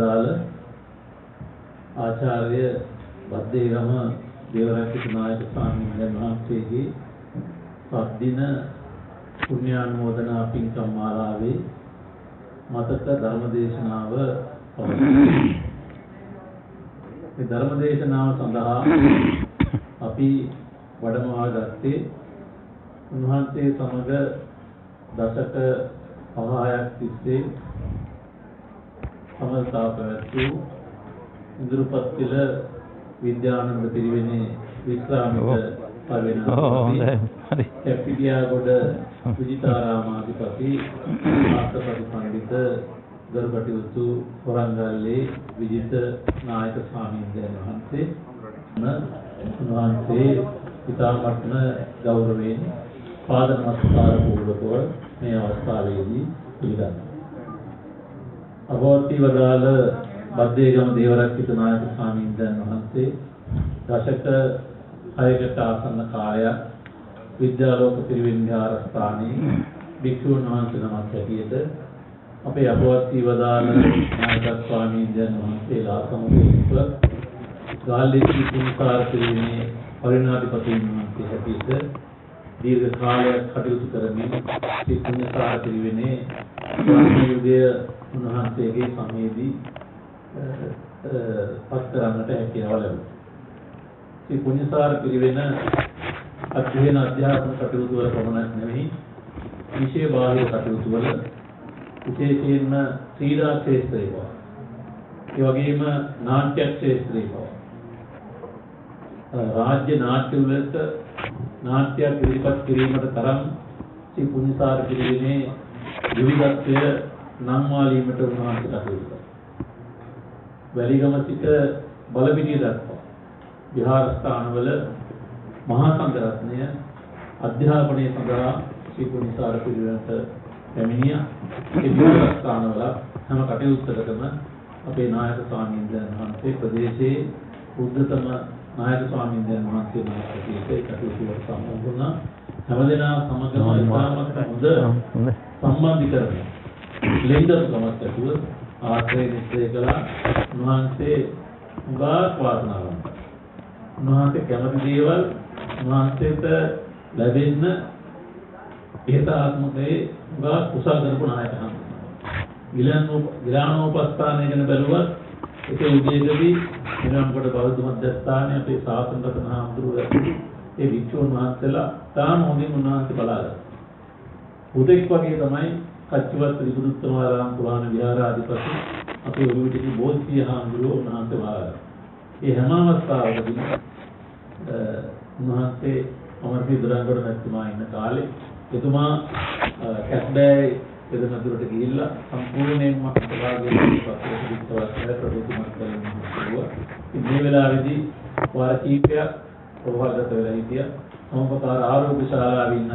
වදාළ ආචාර්ය බද්දේගම දේවරක්කිත නායක ස්වාමීන් වහන්සේගේ සත්දින පුණ්‍යානුමෝදනා පින්කම් මාලාවේ මතක ධර්මදේශනාව පවතිනවා. මේ ධර්මදේශනාව සඳහා අපි වඩමවා ගත්තේ උන්වහන්සේ සමග දශක 5ක් තිස්සේ සමස්ථා පැවැත්වූ ඉන්ද්‍රපත්තිල විද්‍යානන්ද පිරිවෙනේ විශ්‍රාමික පරිවෙනාධිපති කැප්පිටියාගොඩ විජිතාරාමාධිපති ආස්තපති පඬිත ගරුකටයුතු හොරංගල්ලේ විජිත නායක ස්වාමීන් වහන්සේ උන්වහන්සේ ඉතාමත්ම ගෞරවයෙන් පාද නමස්කාර පූර්වකව මේ අවස්ථාවේදී පිළිගන්නවා. අගෝත්ති වදාළ බද්දේගම දේවරක්කිත නායක ස්වාමීන් වහන්සේ දශක 6කට ආසන්න කාලයක් විද්‍යාලෝක පිරිවෙන් විහාරස්ථානයේ භික්ෂුන් වහන්සේ නමක් හැටියට අපේ අගෝත්ති වදාළ නායක ස්වාමීන් වහන්සේලා සමග ගාල්ලේකී කුණුකාර පිරිවෙනේ පරිණාධිපතීන් වහන්සේ හැටියට දීර්ඝ කාලයක් කටයුතු කරමින් මේ කුණුකාර පිරිවෙනේ යුගය උන්වහන්සේගේ සමයේදී පත් කරන්නට හැකියාව ලැබුණා. මේ පුණ්‍යසාර පිරිවෙන අධ්‍යයන අධ්‍යාපන කටයුතු වල පමණක් නෙවෙයි විශේෂ බාහිර කටයුතු වල විශේෂයෙන්ම ක්‍රීඩා ක්ෂේත්‍රයේ පවා ඒ වගේම නාට්‍ය ක්ෂේත්‍රයේ පවා රාජ්‍ය නාට්‍ය වලට නාට්‍ය ඉදිරිපත් කිරීමට තරම් මේ පුණ්‍යසාර පිරිවෙනේ විවිධත්වය නම් වාලීමට උන්වහන්සේ කටයුතු කළා. වැලිගම සිට බලපිටිය දක්වා විහාරස්ථානවල මහා සංඝරත්නය අධ්‍යාපනය සඳහා ශ්‍රී පුණ්‍යසාර පිරිවෙනට පැමිණියා. ඒ විහාරස්ථානවල හැම කටයුත්තකටම අපේ නායක ස්වාමීන් වහන්සේ ප්‍රදේශයේ උද්දතම නායක ස්වාමීන් වහන්සේ නමකට කටයුතු වලට සම්බන්ධ වුණා. හැමදෙනා සමගම ඉතාමත් හොඳ සම්බන්ධීකරණය ලෙන්දස්කමක් ඇතුව ආශ්‍රය නිශ්චය කළා. උන්වහන්සේ උගාක් වාසනාවන්ත. උන්වහන්සේ කැමති දේවල් උන්වහන්සේට ලැබෙන්න හේතාත්මකයේ උගාක් කුසල් කරපු නායකයන්. ගිලානෝපස්ථානය ගැන බැලුවත් ඒක උදේකදී නිරම්කොට බෞද්ධ මධ්‍යස්ථානයේ අපේ ශාසන රත්න හාමුදුරුවෝ ඒ වික්ෂුන් වහන්සේලා තාම හොඳින් උන්වහන්සේ බලාගත්තා. උදෙක් වගේ තමයි කච්චුවත් ත්‍රිපුදුත්තමාරාම පුරාණ විහාරාධිපති අපේ ඔළුවිටි බෝධිසිය හාමුදුරුවෝ උන්වහන්සේ බලාගත්තා. ඒ හැම අවස්ථාවකදීම උන්වහන්සේ අමරසිරි දොරංගොඩ මැතිතුමා ඉන්න කාලේ එතුමා කැස්බෑ එදමදුරට ගිහිල්ලා සම්පූර්ණයෙන්ම අත්වාගෙන ඉස්සරහට ප්‍රතිමත් කරනවා. මේ වෙලාවේදී වාර කීපයක් ප්‍රවාහගත වෙලා හිටියා. සමපකාර ආරෝග්‍ය ශාලාවේ ඉන්න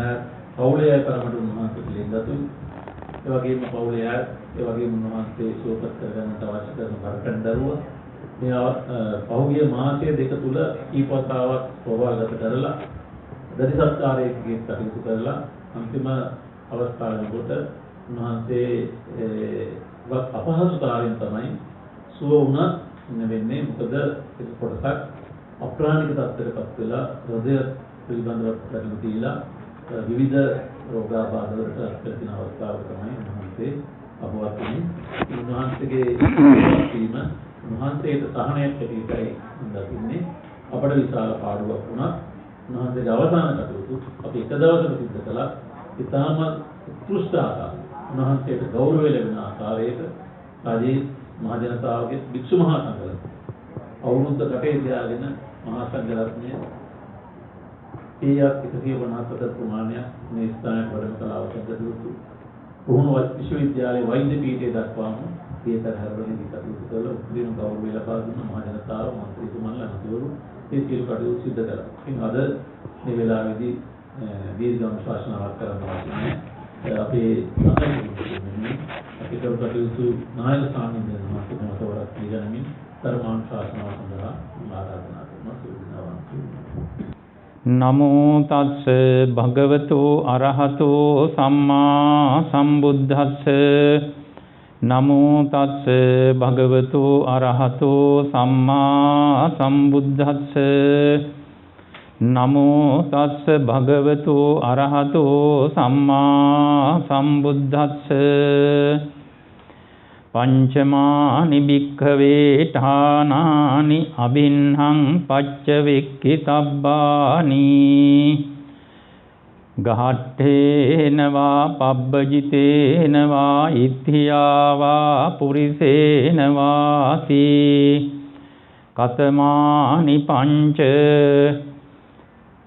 පවුලේ පරමඩ උන්වහන්සේ පිළිගත්තු. ඒ වගේම පවුලේ ඒ වගේම උන්වහන්සේ සුවපත් කරගන්නට අවශ්‍ය කරන වරකන් දරුවා මේ පහුගිය මාසය දෙක තුල කීපවතාවක් ප්‍රවාහගත කරලා දරි සත්කාරයේ කටයුතු කරලා අන්තිම අවස්ථාවේදී උන්වහන්සේ අපහසුතාවයෙන් තමයි සුව වුණා වෙන්නේ. මොකද ඒක කොටසක් අප්‍රාණික තත්ත්වයකටපත් වෙලා හෘදය පිළිබඳව ප්‍රතිඵල දීලා විවිධ රෝගාබාධ වලට අත්පත් වෙන අවස්ථාවක තමයි උන්වහන්සේ අපවත් වෙන්නේ. උන්වහන්සේගේ වීම උන්වහන්සේට සහනයක් ඇතිවයි දකින්නේ. අපට විශාල පාඩුවක් වුණා. උන්වහන්සේගේ අවසාන කටයුතු අපි එක දවසක සිදු කළා. ඉතාම උත්කෘෂ්ඨ ආකාරයෙන් උන්වහන්සේට ගෞරවය ලැබෙන ආකාරයට රජයේ මහ ජනතාවගේ භික්ෂු මහා සංඝරත්නය අවුරුද්ද කටේ තියාගෙන මහා සංඝරත්නය ඒයක් 154 ප්‍රමාණයක් මේ ස්ථානයේ වැඩම කළා අවසන්දු පුහුණුවත් විශ්වවිද්‍යාලයේ වෛද්‍ය පීඨයේ දක්වාම ඒතර හැරවලදී කටයුතු කළා. උපදින ගෞරවය ලබා දුන්න මහ ජනතාව මන්ත්‍රීතුමන්ලා අනුතුරු ඒ සියලු කටයුතු සිදු කළා. ඉතින් අද මේ වෙලාවේදී දීර්ඝ ශාසනාවක් කරන්න අවශ්‍ය නැහැ. අපේ අපේ කටයුතු නායක ස්වාමීන් වහන්සේ නමතවරක් පිළිගනිමින් ධර්මාන් ශාසනාව සඳහා ආරාධනා කරනවා. නමෝ තස්ස භගවතු අරහතෝ සම්මා සම්බුද්දස්ස නමෝ තස්ස භගවතු අරහතෝ සම්මා සම්බුද්දස්ස නමෝ තස්ස භගවතු අරහතෝ සම්මා සම්බුද්දස්ස පංචමානි භික්ඛවේ ඨානානි අබින්හං පච්චවෙක්ඛිතබ්බානි ගහට්ඨේන වා පබ්බජිතේන වා ඉත්ථියා වා පුරිසේන වාති කතමානි පංච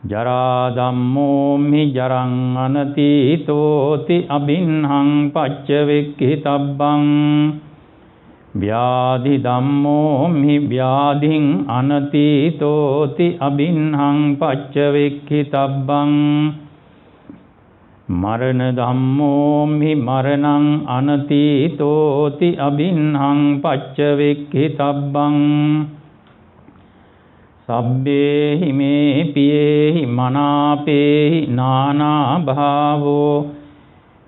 ජරා ධම්මෝ මි ජරං අනතීතෝති අබින්හං පච්චවෙක්ඛිතබ්බං ව්‍යාධි ධම්මෝ මි ව්‍යාධින් අනතීතෝති අබින්හං පච්චවෙක්ඛිතබ්බං මරණ ධම්මෝ මි මරණං අනතීතෝති අබින්හං පච්චවෙක්ඛිතබ්බං සබ්බේහි මේ පියේහි මනාපේහි නානා භාවෝ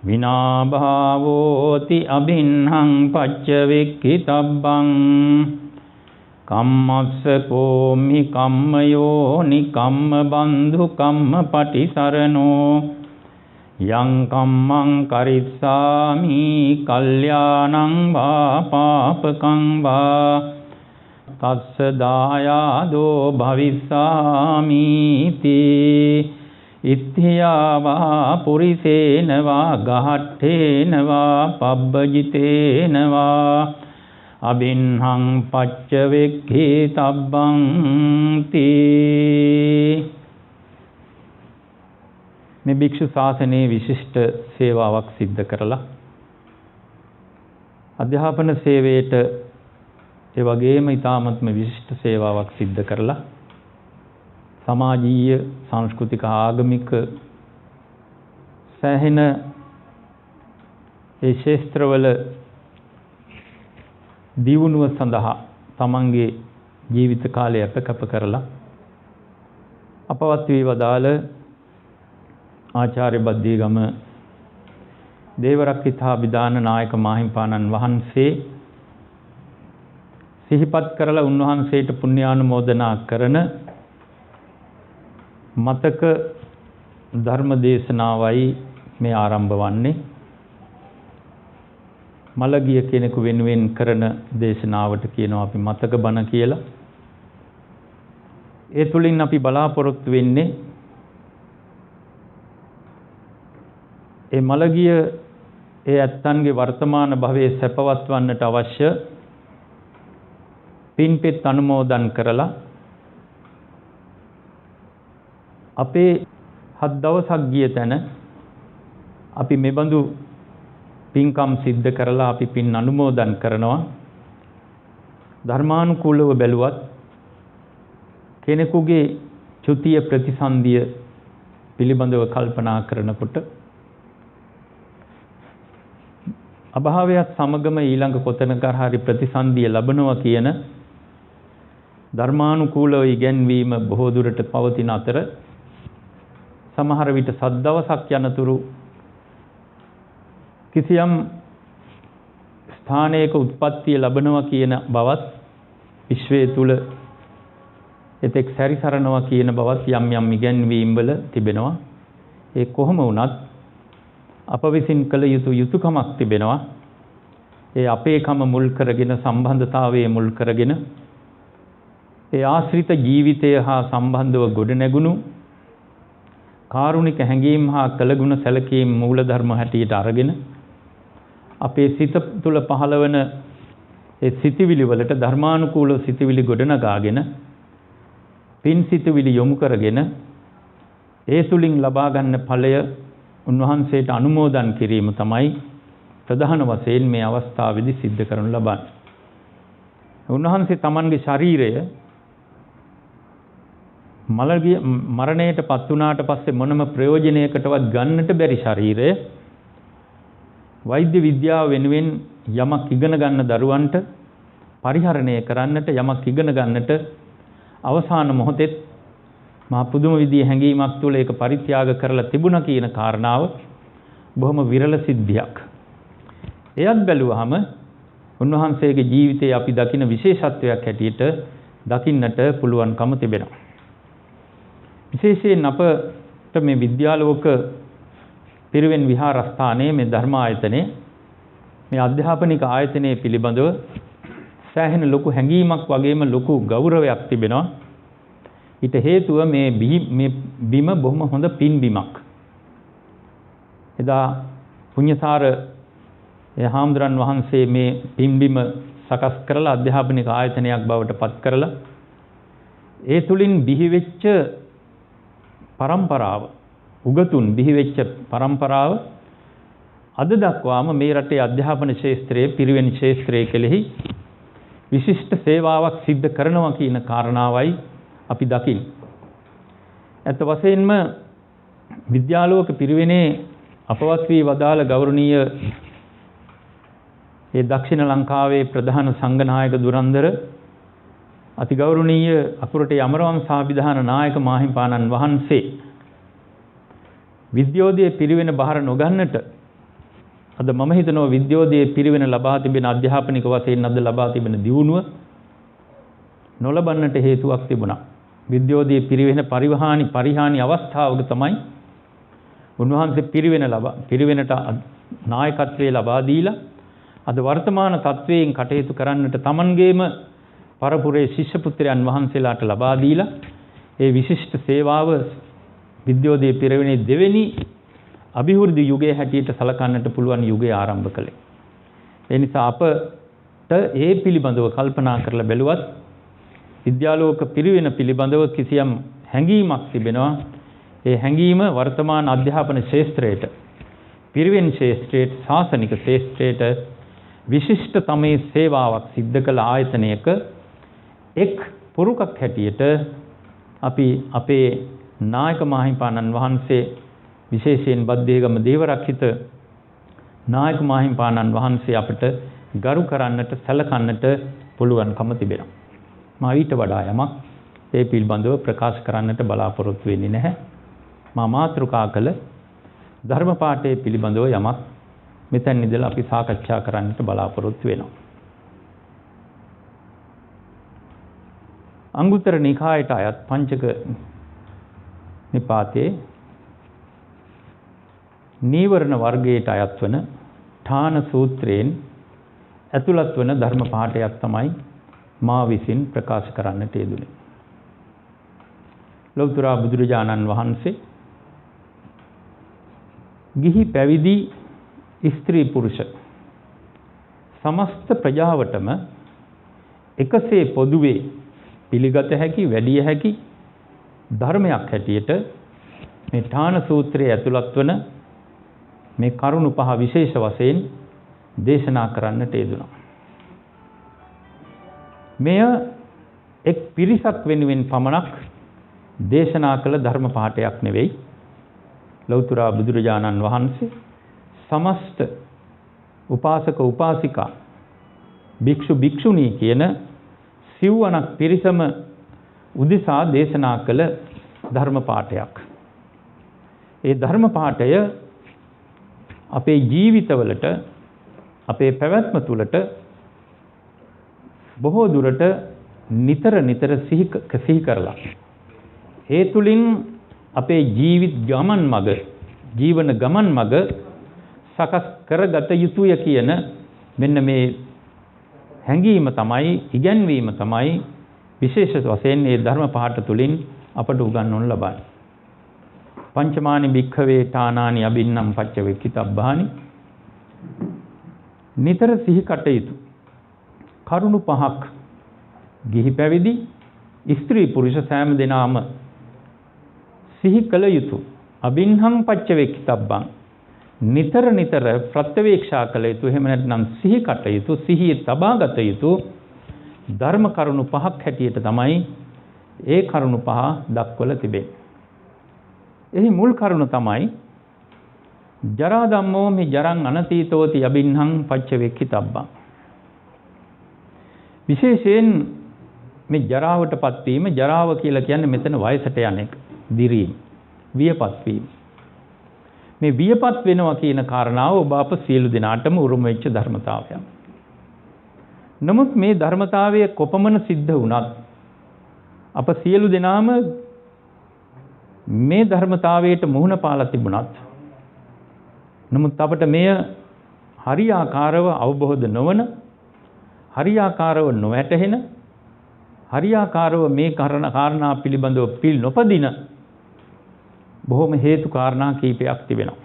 විනා භාවෝති අබින්හං පච්චවෙක්ඛිතබ්බං කම්මස්ස කෝමි කම්මයෝනි කම්ම බන්ධු කම්ම පටිසරණෝ යං කම්මං කරිස්සාමි කල්යාණං වා පාපකං වා තස්ස දායාදෝ භවිස්සාමීති ඉත්ථියා වා පුරිසේන වා ගහට්ඨේන වා පබ්බජිතේන වා අබින්හං පච්චවෙක්ඛිතබ්බං තී. මේ භික්ෂු ශාසනයේ විශිෂ්ට සේවාවක් සිද්ධ කරලා අධ්‍යාපන සේවයට ඒ වගේම ඊ타මත්ම විශිෂ්ට සේවාවක් සිද්ධ කරලා සමාජීය සංස්කෘතික ආගමික සෑහෙන ඒ ශාස්ත්‍රවල දියුණුව සඳහා තමන්ගේ ජීවිත කාලය අපකප කරලා අපවත් වී වදාළ ආචාර්ය බද්දීගම දේවරක්ඛිතාභිදාන නායක මාහිම්පාණන් වහන්සේ සිහිපත් කරලා උන්වහන්සේට පුණ්‍යානුමෝදනා කරන මතක ධර්ම දේශනාවයි මේ ආරම්භ වන්නේ. මළගිය කෙනෙකු වෙනුවෙන් කරන දේශනාවට කියනවා අපි මතක බණ කියලා. ඒ තුලින් අපි බලාපොරොත්තු වෙන්නේ ඒ මළගිය ඒ ඇත්තන්ගේ වර්තමාන භවයේ සැපවත් වන්නට අවශ්‍ය පින්පෙත් අනුමෝදන් කරලා අපේ 7 දවසක් ගිය තැන අපි මෙබඳු පින්කම් සිද්ධ කරලා අපි පින් අනුමෝදන් කරනවා. ධර්මානුකූලව බැලුවත් කෙනෙකුගේ චුතිය ප්‍රතිසන්දිය පිළිබඳව කල්පනා කරනකොට අභාවයත් සමගම ඊළඟ කොතනක හරි ප්‍රතිසන්දිය ලැබනවා කියන ධර්මානුකූලව ඉගැන්වීම බොහෝ දුරට පවතින අතර සමහර විට 7 දවසක් යනතුරු කිසියම් ස්ථානයක උත්පත්තිය ලැබනවා කියන බවත් විශ්වයේ තුල එතෙක් සැරිසරනවා කියන බවත් යම් යම් ඉගැන්වීම් වල තිබෙනවා. ඒ කොහොම වුණත් අප විසින් කළ යුතු යුතුයකමක් තිබෙනවා. ඒ අපේකම මුල් කරගෙන සම්බන්ධතාවයේ මුල් කරගෙන ඒ ආශ්‍රිත ජීවිතය හා සම්බන්ධව ගොඩනැගුණු කාරුණික හැඟීම් හා කළගුණ සැලකීම් මූලධර්ම හැටියට අරගෙන අපේ සිත තුළ පහළවන ඒ සිතිවිලි වලට ධර්මානුකූල සිතිවිලි ගොඩනගාගෙන පින් සිතිවිලි යොමු කරගෙන ඒ තුලින් ලබා ගන්න ඵලය උන්වහන්සේට අනුමෝදන් කිරීම තමයි ප්‍රධාන වශයෙන් මේ අවස්ථාවේදී සිද්ධ කරනු ලබන්නේ. උන්වහන්සේ තමන්ගේ ශරීරය මරණයට පත් වුණාට පස්සේ මොනම ප්‍රයෝජනයකටවත් ගන්නට බැරි ශරීරය වෛද්‍ය විද්‍යාව වෙනුවෙන් යමක් ඉගෙන ගන්න දරුවන්ට පරිහරණය කරන්නට යමක් ඉගෙන ගන්නට අවසාන මොහොතේ මා පුදුම විදිහේ හැඟීමක් තුළ ඒක පරිත්‍යාග කරලා තිබුණා කියන කාරණාව බොහොම විරල සිද්ධියක්. එයත් බැලුවහම උන්වහන්සේගේ ජීවිතයේ අපි දකින විශේෂත්වයක් හැටියට දකින්නට පුළුවන්කම තිබෙනවා. විශේෂයෙන් අපට මේ විද්‍යාලෝක පිරිවෙන් විහාරස්ථානයේ මේ ධර්ම ආයතනයේ මේ අධ්‍යාපනික ආයතනයේ පිළිබඳව සෑහෙන ලොකු හැඟීමක් වගේම ලොකු ගෞරවයක් තිබෙනවා. ඊට හේතුව මේ බිම බොහොම හොඳ පින්බිමක්. එදා පුණ්‍යසාර හාමුදුරන් වහන්සේ මේ පින්බිම සකස් කරලා අධ්‍යාපනික ආයතනයක් බවට පත් කරලා ඒ තුලින් බිහිවෙච්ච પરම්පරාව උගතුන් බිහිවෙච්ච પરම්පරාව අද දක්වාම මේ රටේ අධ්‍යාපන ශාස්ත්‍රයේ පිරිවෙන් ශාස්ත්‍රයේ කෙලෙහි විශිෂ්ට සේවාවක් සිද්ධ කරනවා කියන කාරණාවයි අපි දකින්නේ. ඇත්ත වශයෙන්ම විද්‍යාලෝක පිරිවෙනේ අපවත් වී වදාළ ගෞරවනීය ඒ දක්ෂිණ ලංකාවේ ප්‍රධාන සංඝනායක දුරන්දර අතිගෞරවනීය අකුරටේ අමරවංශාභිධාන නායක මාහිමිපාණන් වහන්සේ විද්‍යෝදයේ පිරිවෙන බහර නොගන්නට අද මම හිතනවා විද්‍යෝදයේ පිරිවෙන ලබා තිබෙන අධ්‍යාපනික වශයෙන් අද ලබා තිබෙන දියුණුව නොලබන්නට හේතුවක් තිබුණා. විද්‍යෝදයේ පිරිවෙන පරිහානි අවස්ථාවක තමයි උන්වහන්සේ පිරිවෙනට නායකත්වයේ ලබා දීලා අද වර්තමාන තත්වයෙන් කටයුතු කරන්නට තමන්ගේම පරපුරේ ශිෂ්‍ය පුත්‍රයන් වහන්සේලාට ලබා දීලා ඒ විශිෂ්ට සේවාව විද්‍යෝදයේ පිරිවෙනේ දෙවෙනි අභිවෘද්ධි යුගයේ හැටියට සලකන්නට පුළුවන් යුගය ආරම්භ කළේ. ඒ නිසා අපට ඒ පිළිබඳව කල්පනා කරලා බැලුවත් විද්‍යාලෝක පිරිවෙන පිළිබඳව කිසියම් හැඟීමක් තිබෙනවා. ඒ හැඟීම වර්තමාන අධ්‍යාපන ශාස්ත්‍රයට පිරිවෙන් ශාස්ත්‍රයට ශාසනික ශාස්ත්‍රයට විශිෂ්ටතමේ සේවාවක් සිද්ධ කළ ආයතනයක එක් පුරුකක් හැටියට අපි අපේ නායක මාහිමිපාණන් වහන්සේ විශේෂයෙන් බද්දේගම දේවරක්ෂිත නායක මාහිමිපාණන් වහන්සේ අපට ගරු කරන්නට සැලකන්නට පුළුවන්කම තිබෙනවා. මා ඊට වඩා යමක් ඒ පිළිබඳව ප්‍රකාශ කරන්නට බලාපොරොත්තු වෙන්නේ නැහැ. මා මාතෘකා කළ ධර්ම පාඨයේ පිළිබඳව යමක් මෙතෙන් ඉඳලා අපි සාකච්ඡා කරන්නට බලාපොරොත්තු වෙනවා. අංගුත්තර නිකායට අයත් පංචක නිපාතේ නීවරණ වර්ගයට අයත් වන ඨාන සූත්‍රයෙන් ඇතුළත් වන ධර්ම පාඨයක් තමයි මා විසින් ප්‍රකාශ කරන්නට යෙදුනේ. ලෞතර බුදුරජාණන් වහන්සේ ගිහි පැවිදි ස්ත්‍රී පුරුෂ සමස්ත ප්‍රජාවටම එකසේ පොදුවේ පිළිගත හැකි වැඩිය හැකි ධර්මයක් හැටියට මේ ඨාන සූත්‍රයේ ඇතුළත් වන මේ කරුණු පහ විශේෂ වශයෙන් දේශනා කරන්නට යෙදුණා. මෙය එක් පිරිසක් වෙනුවෙන් පමණක් දේශනා කළ ධර්ම පාඨයක් නෙවෙයි. ලෞතර බුදුරජාණන් වහන්සේ සමස්ත උපාසක උපාසිකා භික්ෂු භික්ෂුණී කියන සිව්වනක් පිරිසම උදෙසා දේශනා කළ ධර්ම පාඨයක්. ඒ ධර්ම පාඨය අපේ ජීවිතවලට අපේ පැවැත්ම තුළට බොහෝ දුරට නිතර සිහි කරලා ඒ තුලින් අපේ ජීවන ගමන් මග සකස් කරගත යුතුය කියන මෙන්න මේ හැඟීම තමයි ඉගැන්වීම තමයි විශේෂ වශයෙන් මේ ධර්ම පාඨ තුලින් අපට උගන්වනු ලබන්නේ. පංචමානි භික්ඛවේ ඨානානි අබින්නම් පච්ච වෙක්කිතබ්බානි නිතර සිහි කටයුතු කරුණු පහක් ගිහි පැවිදි ස්ත්‍රී පුරුෂ සෑම දෙනාම සිහි කළ යුතු අබින්හං පච්ච වෙක්කිතබ්බං නිතර ප්‍රත්‍යවේක්ෂා කළ යුතු එහෙම නැත්නම් සිහි කටයුතු සිහිය තබාගත යුතු ධර්ම කරුණු පහක් හැටියට තමයි ඒ කරුණු පහ දක්වලා තිබෙන්නේ. එහි මුල් කරුණ තමයි ජරා ධම්මෝ මේ ජරං අනතීතෝති අබින්හං පච්ච වෙක්කිතබ්බං. විශේෂයෙන් මේ ජරාවටපත් වීම ජරාව කියලා කියන්නේ මෙතන වයසට යන එක දිරීම වියපත් වීම. මේ වියපත් වෙනවා කියන කාරණාව ඔබ අප සියලු දෙනාටම උරුම වෙච්ච ධර්මතාවයක්. නමුත් මේ ධර්මතාවය කොපමණ සිද්ධ වුණත් අප සියලු දෙනාම මේ ධර්මතාවයට මුහුණ පාලා තිබුණත් නමුත් අපට මෙය හරියාකාරව අවබෝධ නොවන හරියාකාරව නොවැටහෙන හරියාකාරව මේ කාරණා පිළිබඳව පිළ නොපදින බොහොම හේතු කාරණා කීපයක් තිබෙනවා.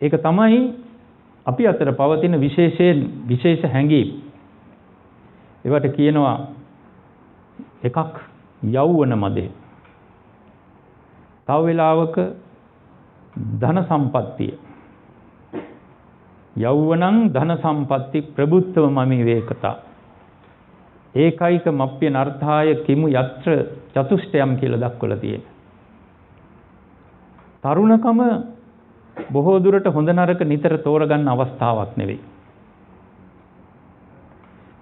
ඒක තමයි අපි අතර පවතින විශේෂ හැඟීම්. ඒවට කියනවා එකක් යෞවන මදය. තව වෙලාවක ධන සම්පත්තිය. යෞවනං ධන සම්පatti ප්‍රබුද්ධව මමි වේකතා. ඒකයික මප්ප්‍ය නර්ථාය කිමු යත්‍ර චතුෂ්ටයම් කියලා දක්වලා තියෙනවා. තරුණකම බොහෝ දුරට හොඳ නරක නිතර තෝරගන්න අවස්ථාවක් නෙවෙයි.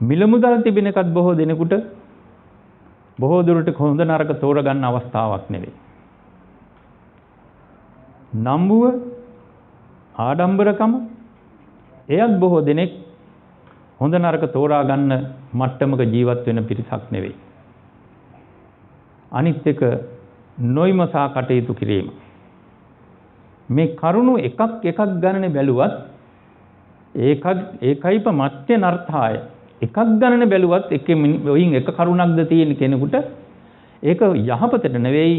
මිල මුදල් තිබෙන එකත් බොහෝ දෙනෙකුට බොහෝ දුරට හොඳ නරක තෝරගන්න අවස්ථාවක් නෙවෙයි. නම්බුව ආඩම්බරකම එයත් බොහෝ දෙනෙක් හොඳ නරක තෝරා ගන්න මට්ටමක ජීවත් වෙන පිරිසක් නෙවෙයි. අනිත් එක නොයිමසා කටයුතු කිරීම. මේ කරුණු එකක් ගණනේ බැලුවත් ඒකයිප මත්‍ය නර්ථාය එකක් ගණනේ බැලුවත් ඔයින් එක කරුණක්ද තියෙන කෙනෙකුට ඒක යහපතට නෙවෙයි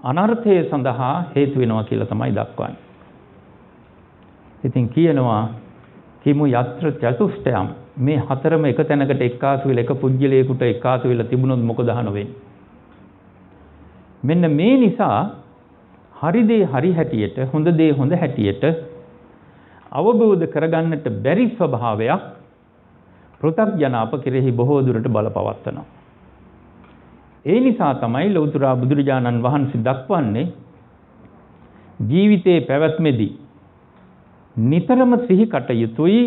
අනර්ථය සඳහා හේතු වෙනවා කියලා තමයි දක්වන්නේ. ඉතින් කියනවා කිමු යත්‍ර චතුෂ්ටයම් මේ හතරම එක තැනකට එක්කාසු වෙලා එක පුජ්‍යලයකට එක්කාසු වෙලා තිබුණොත් මොකද වෙන්නේ? මෙන්න මේ නිසා හරි දේ හරි හැටියට හොඳ දේ හොඳ හැටියට අවබෝධ කරගන්නට බැරි ස්වභාවයක් පෘථග්ජන අප කෙරෙහි බොහෝ දුරට බලපවත්වනවා. ඒ නිසා තමයි ලෞතර බුදුරජාණන් වහන්සේ දක්වන්නේ ජීවිතයේ පැවැත්මේදී නිතරම සිහි කටයුතුයි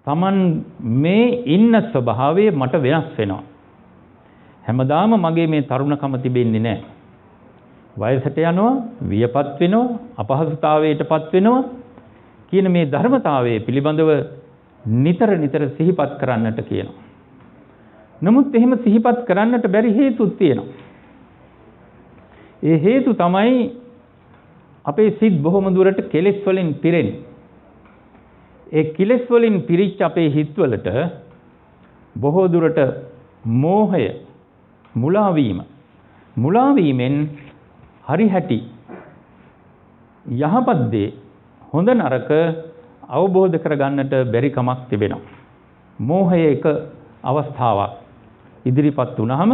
Taman මේ ඉන්න ස්වභාවය මට වෙනස් වෙනවා. හැමදාම මගේ මේ තරුණකම තිබෙන්නේ නැහැ. වයසට යනවා, වියපත් වෙනවා, අපහසුතාවයටපත් වෙනවා කියන මේ ධර්මතාවයේ පිළිබඳව නිතර සිහිපත් කරන්නට කියනවා. නමුත් එහෙම සිහිපත් කරන්නට බැරි හේතුත් තියෙනවා. ඒ හේතු තමයි අපේ සිත් බොහොම දුරට කෙලෙස් වලින් පිරෙන්නේ. ඒ කෙලෙස් වලින් පිරිච්ච අපේ හිත්වලට බොහෝ දුරට මෝහය, මුලා වීමෙන් හරි හැටි යහපත් දේ හොඳ නරක අවබෝධ කරගන්නට බැරි කමක් තිබෙනවා. මෝහය එක අවස්ථාවක් ඉදිරිපත් වුණාම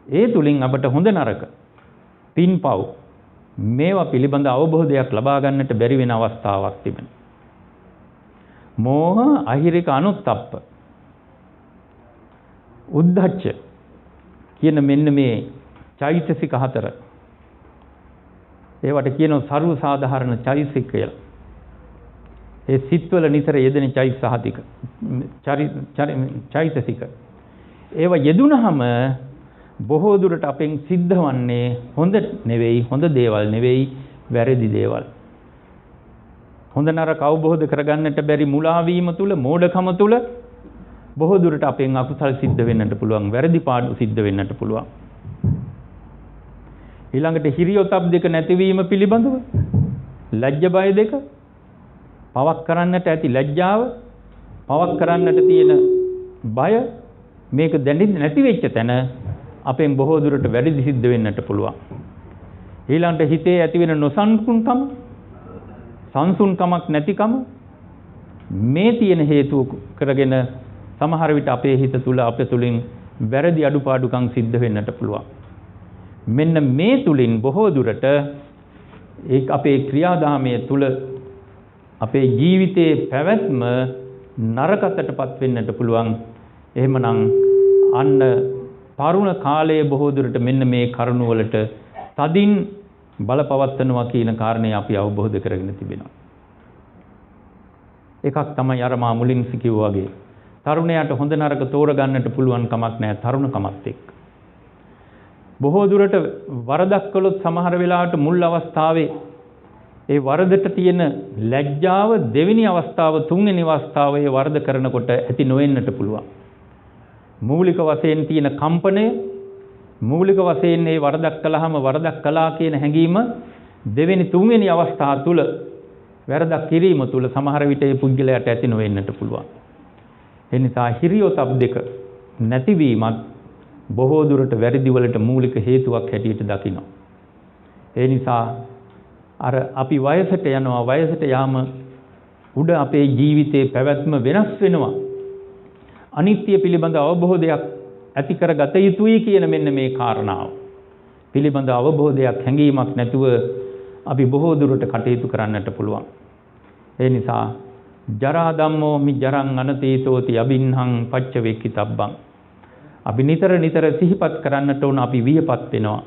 ඒ තුලින් අපට හොඳ නරක පින්පව් මේවා පිළිබඳ අවබෝධයක් ලබා ගන්නට බැරි වෙන අවස්ථාවක් තිබෙනවා. මෝහ, අහිරික, අනුත්තප්ප, උද්ධච්ච කියන මෙන්න මේ චෛතසික හතර. ඒවට කියනවා සර්ව සාධාරණ චෛතසික කියලා. ඒ සිත්වල නිතර යෙදෙන චෛතසික. ඒවා යෙදුනහම බොහෝ දුරට අපෙන් සිද්ධ වන්නේ හොඳ දේවල් නෙවෙයි, වැරදි දේවල්. හොඳ නරක අවබෝධ කරගන්නට බැරි මුලා වීම තුල, මෝඩකම තුල බොහෝ දුරට අපෙන් අකුසල් සිද්ධ වෙන්නට පුළුවන්, වැරදි පාඩු සිද්ධ වෙන්නට පුළුවන්. ඊළඟට හිරියොතප් දෙක නැතිවීම පිළිබඳව ලැජ්ජ බය දෙක, පවක් කරන්නට ඇති ලැජ්ජාව, පවක් කරන්නට තියෙන බය, මේක දැනෙන්නේ නැති වෙච්ච තැන අපෙන් බොහෝ දුරට වැරදි සිද්ධ වෙන්නට පුළුවන්. ඊළඟට හිතේ ඇති වෙන නොසන්සුන්කම, සංසුන්කමක් නැතිකම, මේ තියෙන හේතු කරගෙන සමහර විට අපේ හිත තුල තුලින් වැරදි අඩුපාඩුකම් සිද්ධ වෙන්නට පුළුවන්. මෙන්න මේ තුලින් බොහෝ දුරට ඒක අපේ ක්‍රියාදාමයේ තුල අපේ ජීවිතයේ පැවැත්ම නරකතටපත් වෙන්නට පුළුවන්. එහෙමනම් අන්න තරුණ කාලයේ බොහෝ දුරට මෙන්න මේ කරුණ වලට තදින් බලපවත්වනවා කියන කාරණේ අපි අවබෝධ කරගෙන තිබෙනවා. එකක් තමයි අර මා මුලින් කිව්වා වගේ තරුණයාට හොඳ නරක තෝරගන්නට පුළුවන් කමක් නැහැ තරුණකමත් එක්ක. බොහෝ දුරට වරදක් කළොත් සමහර වෙලාවට මුල් අවස්ථාවේ ඒ වරදට තියෙන ලැජ්ජාව දෙවෙනි අවස්ථාව තුන්වෙනි අවස්ථාව ඒ වරද කරනකොට ඇති නොවෙන්නට පුළුවන්. මූලික වශයෙන් තියෙන කම්පණය මූලික වශයෙන් මේ වරදක් කළාම වරදක් කළා කියන හැඟීම දෙවෙනි තුන්වෙනි අවස්ථාව තුල වැරදක් කිරීම තුල සමහර විට ඒ පුද්ගලයාට ඇති නොවෙන්නට පුළුවන්. ඒ නිසා හිරියොතප් දෙක නැතිවීමත් බොහෝ දුරට වැරදි වලට මූලික හේතුවක් හැටියට දකිනවා. ඒ නිසා අර අපි වයසට යනවා වයසට යාම උඩ අපේ ජීවිතේ පැවැත්ම වෙනස් වෙනවා. අනිත්‍ය පිළිබඳ අවබෝධයක් ඇති කරගත යුතුයි කියන මෙන්න මේ කාරණාව. පිළිබඳ අවබෝධයක් හැඟීමක් නැතුව අපි බොහෝ දුරට කටයුතු කරන්නට පුළුවන්. ඒ නිසා ජරා ධම්මෝ මි ජරං අනතීතෝති අබින්හං පච්ච වේක්කිතබ්බං. අපි නිතර නිතර සිහිපත් කරන්නට ඕන අපි වියපත් වෙනවා.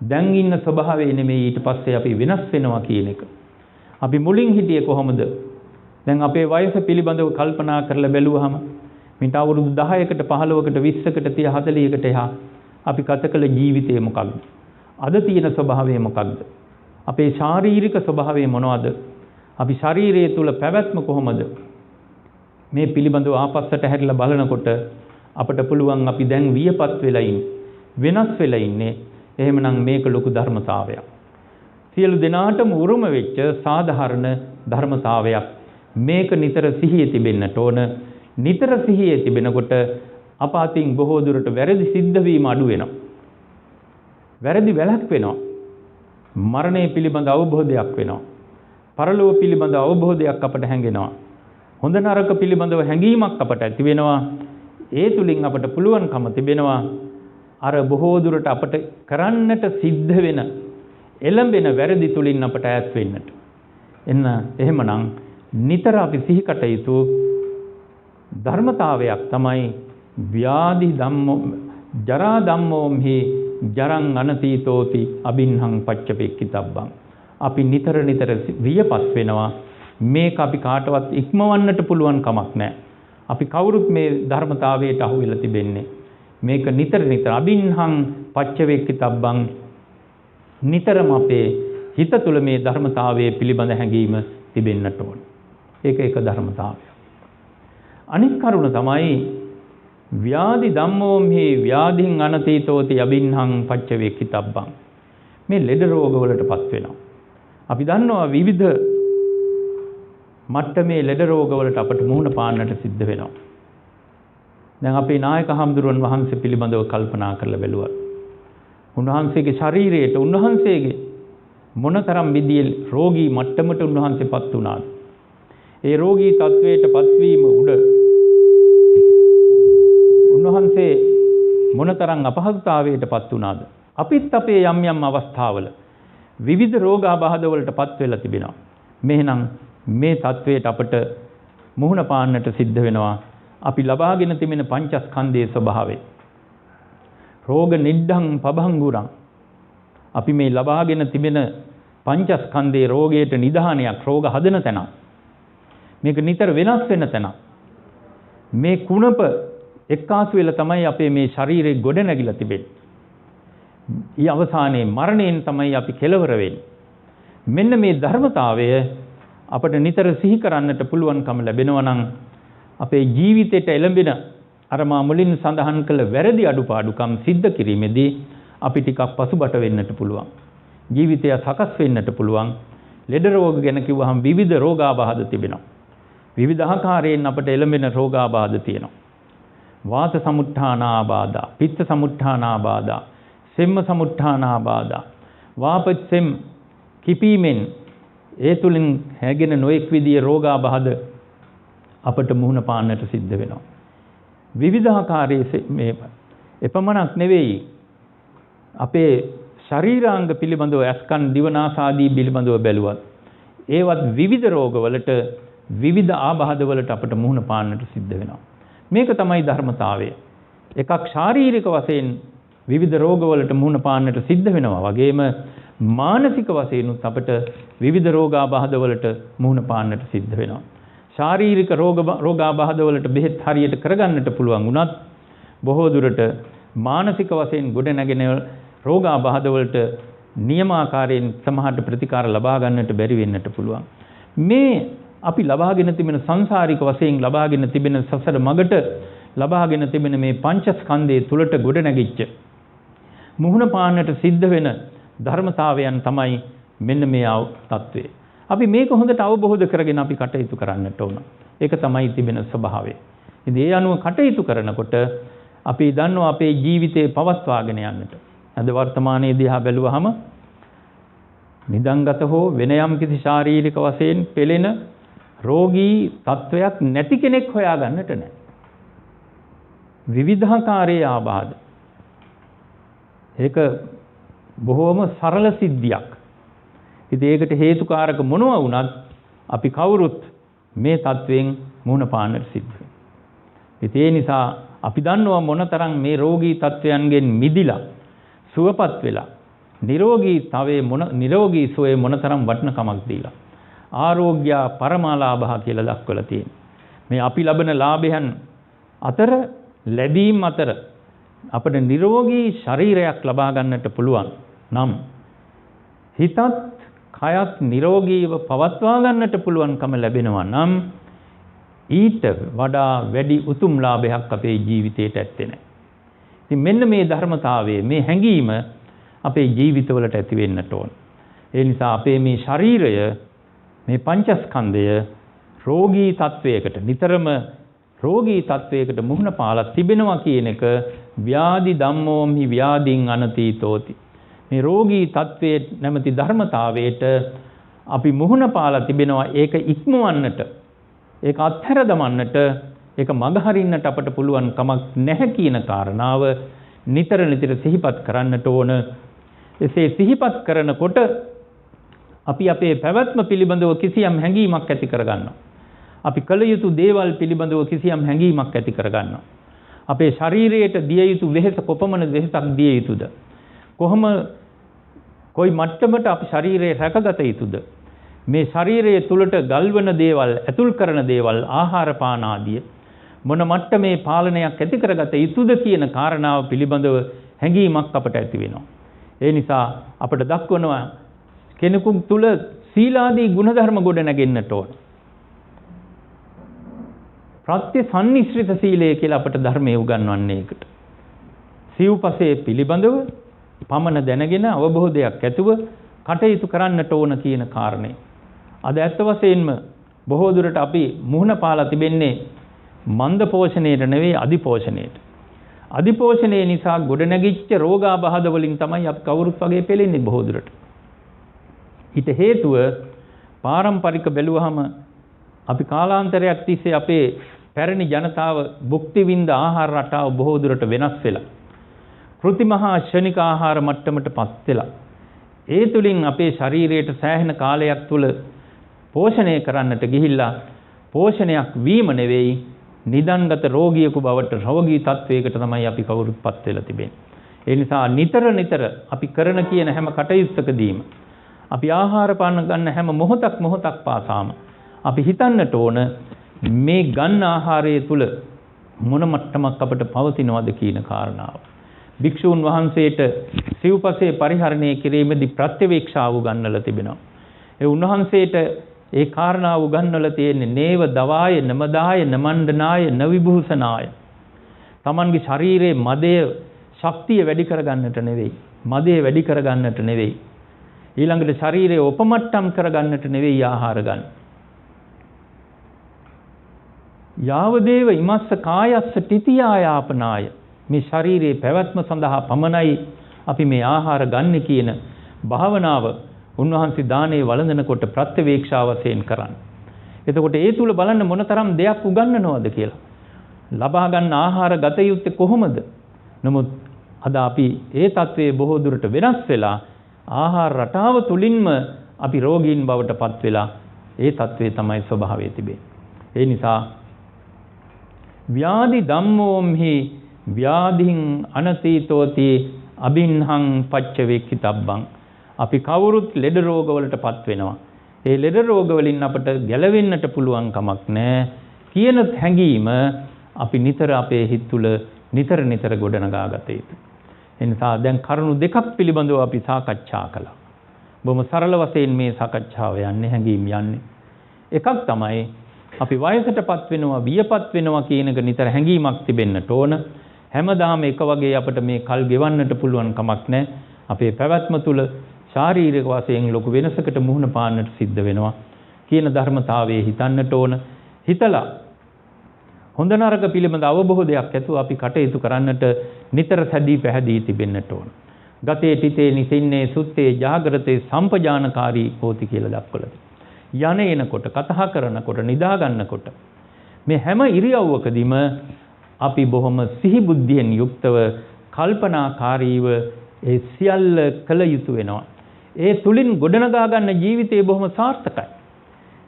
දැන් ඉන්න ස්වභාවය නෙමෙයි ඊට පස්සේ අපි වෙනස් වෙනවා කියන එක. අපි මුලින් හිටියේ කොහොමද? දැන් අපේ වයස පිළිබඳව කල්පනා කරලා බැලුවහම මිට අවුරුදු 10කට 15කට 20කට 30 40කට එහා අපි ගත කළ ජීවිතය මොකක්ද? අද තියෙන ස්වභාවය මොකක්ද? අපේ ශාරීරික ස්වභාවය මොනවද? අපි ශරීරය තුල පැවැත්ම කොහොමද? මේ පිළිබඳව ආපස්සට හැරිලා බලනකොට අපට පුළුවන් අපි දැන් වියපත් වෙලා වෙනස් වෙලා ඉන්නේ. එහෙමනම් මේක ලොකු ධර්මතාවයක්. සියලු දෙනාටම උරුම වෙච්ච සාධාරණ ධර්මතාවයක්. මේක නිතර සිහියේ තිබෙන්නට ඕන. නිතර සිහියේ තිබෙනකොට අප අතින් බොහෝ දුරට වැරදි සිද්ධ වීම අඩු වෙනවා. වැරදි වැළක් වෙනවා. මරණය පිළිබඳ අවබෝධයක් වෙනවා. පරලෝක පිළිබඳ අවබෝධයක් අපට හැඟෙනවා. හොඳ නරක පිළිබඳව හැඟීමක් අපට ඇති වෙනවා. ඒ තුලින් අපට පුළුවන්කම තිබෙනවා අර බොහෝ දුරට අපට කරන්නට සිද්ධ වෙන එළඹෙන වැරදි තුලින් අපට ඈත් වෙන්නට. එන්න එහෙමනම් නිතර අපි සිහි කටයුතු ධර්මතාවයක් තමයි ව්‍යාධි ධම්මෝ ජරා ධම්මෝ මෙහි ජරං අනතීතෝති අබින්හං පච්චපෙක්කිතබ්බං. අපි නිතර නිතර වියපත් වෙනවා. මේක අපි කාටවත් ඉක්මවන්නට පුළුවන් කමක් නැහැ. අපි කවුරුත් මේ ධර්මතාවයට අහු වෙලා තිබෙන්නේ. මේක නිතර නිතර අබින්හං පච්චවේක්කිතබ්බං නිතරම අපේ හිත තුළ මේ ධර්මතාවයේ පිළිබඳ හැඟීම තිබෙන්නට ඕන. ඒක එක ධර්මතාවයක්. අනිත් කරුණ තමයි ව්‍යාධි ධම්මෝ මෙහි ව්‍යාධින් අනතීතෝති අබින්හං පච්චවේක්කිතබ්බං. මේ ලෙඩ රෝග වලටපත් වෙනවා. අපි දන්නවා විවිධ මට්ටමේ ලෙඩ රෝග වලට අපට මුහුණ පාන්නට සිද්ධ වෙනවා. දැන් අපේ නායක හඳුරන් වහන්සේ පිළිබඳව කල්පනා කරලා බැලුවා. උන්වහන්සේගේ ශරීරයට උන්වහන්සේගේ මොනතරම් විදිහේ රෝගී මට්ටමට උන්වහන්සේපත් වුණාද? ඒ රෝගී තත්වයටපත් වීම උඩ උන්වහන්සේ මොනතරම් අපහසුතාවයටපත් වුණාද? අපිත් අපේ යම් යම් අවස්ථාවල විවිධ රෝගාබාධ වලටපත් වෙලා තිබෙනවා. මෙහෙනම් මේ තත්වයට අපට මුහුණ පාන්නට සිද්ධ වෙනවා. අපි ලබාගෙන තිබෙන පංචස්කන්ධයේ ස්වභාවය. රෝග නිඩ්ඩං පබංගුරං. අපි මේ ලබාගෙන තිබෙන පංචස්කන්ධයේ රෝගයට නිදානයක් රෝග හදන තැන. මේක නිතර වෙනස් වෙන තැන. මේ කුණප එක්කාසු වෙලා තමයි අපේ මේ ශරීරේ ගොඩ නැගිලා තිබෙන්නේ. ඊ අවසානයේ මරණයෙන් තමයි අපි කෙලවර වෙන්නේ. මෙන්න මේ ධර්මතාවය අපට නිතර සිහි කරන්නට පුළුවන්කම ලැබෙනවා නම් අපේ ජීවිතයට එළඹෙන අර මා මුලින් සඳහන් කළ වැරදි අඩුපාඩුකම් සිද්ධ කිරීමේදී අපි ටිකක් පසුබට වෙන්නට පුළුවන්. ජීවිතය සකස් වෙන්නට පුළුවන්. ලෙඩ රෝග ගැන කිව්වහම විවිධ රෝගාබාධ තිබෙනවා. විවිධ ආකාරයෙන් අපට එළඹෙන රෝගාබාධ තියෙනවා. වාත සමුත්ථානාබාධා, පිත්ත සමුත්ථානාබාධා, සෙම්ම සමුත්ථානාබාධා, වාපච්චෙම් කිපීමෙන් ඒ තුලින් හැගෙන නොඑක් විදිය රෝගාබාධ අපට මුහුණ පාන්නට සිද්ධ වෙනවා. විවිධාකාරයේ මේ එපමණක් නෙවෙයි අපේ ශරීරාංග පිළිබඳව ඇස්කන් දිවනාසාදී පිළිබඳව බැලුවත් ඒවත් විවිධ රෝගවලට විවිධ ආබාධවලට අපට මුහුණ පාන්නට සිද්ධ වෙනවා. මේක තමයි ධර්මතාවය. එකක් ශාරීරික වශයෙන් විවිධ රෝගවලට මුහුණ පාන්නට සිද්ධ වෙනවා. වගේම මානසික වශයෙන්ුත් අපට විවිධ රෝගාබාධවලට මුහුණ පාන්නට සිද්ධ වෙනවා. ශාරීරික රෝගාබාධවලට බෙහෙත් හරියට කරගන්නට පුළුවන් වුණත් බොහෝ දුරට මානසික වශයෙන් ගොඩ නැගෙන රෝගාබාධවලට නියමාකාරයෙන් සමහරට ප්‍රතිකාර ලබා ගන්නට බැරි වෙන්නට පුළුවන්. මේ අපි ලබාගෙන තිබෙන සංසාරික වශයෙන් ලබාගෙන තිබෙන සසර මගට ලබාගෙන තිබෙන මේ පංචස්කන්ධයේ තුලට ගොඩ නැගිච්ච මුහුණ පාන්නට සිද්ධ වෙන ධර්මතාවයන් තමයි මෙන්න මේ තත්වය. අපි මේක හොඳට අවබෝධ කරගෙන අපි කටයුතු කරන්නට ඕන. ඒක තමයි තිබෙන ස්වභාවය. ඉතින් ඒ අනුව කටයුතු කරනකොට අපි දන්නවා අපේ ජීවිතේ පවත්වාගෙන යන්නට. අද වර්තමානයේ දිහා බැලුවහම නිදන්ගත හෝ වෙන යම් කිසි ශාරීරික වශයෙන් පෙළෙන රෝගී තත්වයක් නැති කෙනෙක් හොයාගන්නට නැහැ. විවිධාකාරයේ ආබාධ. ඒක බොහෝම සරල සිද්ධියක්. ඉතින් ඒකට හේතුකාරක මොනවා වුණත් අපි කවුරුත් මේ තත්වයෙන් මුහුණ පාන්නට සිද්ධ වෙනවා. ඉතින් ඒ නිසා අපි දන්නවා මොනතරම් මේ රෝගී තත්වයන්ගෙන් මිදිලා සුවපත් වෙලා නිරෝගී සුවය මොනතරම් වටිනකමක් දීලා ආරෝග්‍ය පරමාලාභහ කියලා දක්වලා තියෙනවා. මේ අපි ලබන ලාභයන් අතර ලැබීම් අතර අපිට නිරෝගී ශරීරයක් ලබා ගන්නට පුළුවන් නම් හිතත් කයත් නිරෝගීව පවත්වා ගන්නට පුළුවන්කම ලැබෙනවා නම් ඊට වඩා වැඩි උතුම් ලාභයක් අපේ ජීවිතයට ඇත්තේ නැහැ. ඉතින් මෙන්න මේ ධර්මතාවයේ මේ හැඟීම අපේ ජීවිතවලට ඇති වෙන්නට ඕන. ඒ නිසා අපේ මේ ශරීරය මේ පංචස්කන්ධය රෝගී තත්වයකට නිතරම රෝගී තත්වයකට මුහුණ පාලා තිබෙනවා කියන එක ව්‍යාධි ධම්මෝම්හි ව්‍යාධින් අනතීතෝති. මේ රෝගී තත්වයේ නැමැති ධර්මතාවයට අපි මුහුණ පාලා තිබෙනවා. ඒක ඉක්මවන්නට, ඒක අත්හැර දමන්නට, ඒක මගහරින්නට අපට පුළුවන් කමක් නැහැ කියන කාරණාව නිතර නිතර සිහිපත් කරන්නට ඕන. එසේ සිහිපත් කරනකොට අපි අපේ පැවැත්ම පිළිබඳව කිසියම් හැඟීමක් ඇති කරගන්නවා. අපි කළ යුතු දේවල් පිළිබඳව කිසියම් හැඟීමක් ඇති කරගන්නවා. අපේ ශරීරයට දිය යුතු වෙහෙස කොපමණ වෙහෙසක් දිය යුතුද? කොයි මට්ටමට අපි ශරීරය රැකගත යුතුද? මේ ශරීරයේ තුලට ගල්වන දේවල්, ඇතුල් කරන දේවල්, ආහාර පාන ආදිය මොන මට්ටමේ පාලනයක් ඇති කරගත යුතුද කියන කාරණාව පිළිබඳව හැඟීමක් අපට ඇති වෙනවා. ඒ නිසා අපට දක්වනවා කෙනෙකු තුල සීලාදී ගුණධර්ම ගොඩ නැගෙන්නට ඕන. ප්‍රත්‍ය සම්නිශ්‍රිත සීලය කියලා අපට ධර්මයේ උගන්වන්නේ ඒකට. සිව්පසේ පිළිබඳව පමණ දැනගෙන අවබෝධයක් ඇතුව කටයුතු කරන්නට ඕන කියන කාරණේ. අද ඇත්ත වශයෙන්ම බොහෝ දුරට අපි මුහුණ පාලා තිබෙන්නේ මන්ද පෝෂණයට නෙවෙයි අධිපෝෂණයට. අධිපෝෂණය නිසා ගොඩනැගිච්ච රෝගාබාධ වලින් තමයි අපි කවුරුත් වගේ පෙළෙන්නේ බොහෝ දුරට. ඊට හේතුව පාරම්පරික බැලුවහම අපි කාලාන්තරයක් තිස්සේ අපේ පැරණි ජනතාව භුක්ති විඳ ආහාර රටාව බොහෝ දුරට වෙනස් වෙලා කෘතිමහා ශනික ආහාර මට්ටමට පත් වෙලා ඒ තුලින් අපේ ශරීරයට සෑහෙන කාලයක් තුල පෝෂණය කරන්නට ගිහිල්ලා පෝෂණයක් වීම නෙවෙයි නිදන්ගත රෝගියෙකු බවට රෝගී තත්වයකට තමයි අපි කවුරුත් පත් වෙලා තිබෙන්නේ. ඒ නිසා නිතර අපි කරන කියන හැම කටයුත්තකදීම අපි ආහාර පාන ගන්න හැම මොහොතක් පාසාම අපි හිතන්නට ඕන මේ ගන්න ආහාරය තුල මොන මට්ටමක් අපට පවතිනවද කියන කාරණාව. භික්ෂූන් වහන්සේට සිව්පසේ පරිහරණය කිරීමේදී ප්‍රත්‍යවේක්ෂාව උගන්වලා තිබෙනවා. ඒ උන්වහන්සේට ඒ කාරණාව උගන්වලා තියෙන්නේ නේව දවාය නමදාය නමණ්ඩනාය නවිභූෂනාය. Tamanගේ ශරීරයේ මදය ශක්තිය වැඩි කරගන්නට නෙවෙයි. මදය වැඩි කරගන්නට නෙවෙයි. ඊළඟට ශරීරය උපමට්ටම් කරගන්නට නෙවෙයි ආහාර ගන්න. යාවදේව ඉමස්ස කායස්ස තිතියායාපනාය. මේ ශරීරයේ පැවැත්ම සඳහා පමණයි අපි මේ ආහාර ගන්න කියන භාවනාව උන්වහන්සේ දානේ වළඳනකොට ප්‍රත්‍යවේක්ෂා වශයෙන් කරන්නේ. එතකොට ඒ තුල බලන්න මොනතරම් දෙයක් උගන්වනවද කියලා. ලබා ගන්න ආහාර ගත යුත්තේ කොහොමද? නමුත් අද අපි ඒ தત્ත්වයේ බොහෝ දුරට වෙනස් වෙලා ආහාර රටාව තුලින්ම අපි රෝගීන් බවට පත් වෙලා ඒ தત્ත්වයේ තමයි ස්වභාවය තිබෙන්නේ. ඒ නිසා ව්‍යාධි ධම්මෝම්හි ව්‍යාධින් අනතීතෝති අබින්හං පච්චවේක්ඛිතබ්බං. අපි කවුරුත් ලෙඩ රෝගවලටපත් වෙනවා. ඒ ලෙඩ රෝග වලින් අපට ගැලවෙන්නට පුළුවන් කමක් නැහැ කියන හැඟීම අපි නිතර අපේ හිත තුළ නිතර ගොඩනගා ගත යුතුයි. එනිසා දැන් කරුණු දෙකක් පිළිබඳව අපි සාකච්ඡා කළා. බොහොම සරල වශයෙන් මේ සාකච්ඡාව යන්නේ හැංගීම් යන්නේ. එකක් තමයි අපි වයසටපත් වෙනවා, වියපත් වෙනවා කියන එක නිතර හැංගීමක් තිබෙන්නට ඕන. හැමදාම එක වගේ අපිට මේ කල් ගෙවන්නට පුළුවන් කමක් නැහැ. අපේ පැවැත්ම තුළ ශාරීරික වශයෙන් ලොකු වෙනසකට මුහුණ පාන්නට සිද්ධ වෙනවා කියන ධර්මතාවයේ හිතන්නට ඕන. හිතලා හොඳ නරක පිළිබඳ අවබෝධයක් ඇතුව අපි කටයුතු කරන්නට නිතර සැදී පැහැදී තිබෙන්නට ඕන. ගතේ තිතේ නිසින්නේ සුත්තේ ජාගරතේ සම්පජානකාරී හෝති කියලා දක්වලා තියෙනවා. යන එනකොට, කතා කරනකොට, නිදා ගන්නකොට මේ හැම ඉරියව්වකදීම අපි බොහොම සිහි බුද්ධියෙන් යුක්තව කල්පනාකාරීව ඒ සියල්ල කළ යුතු වෙනවා. ඒ තුලින් ගොඩනගා ගන්න ජීවිතේ බොහොම සාර්ථකයි.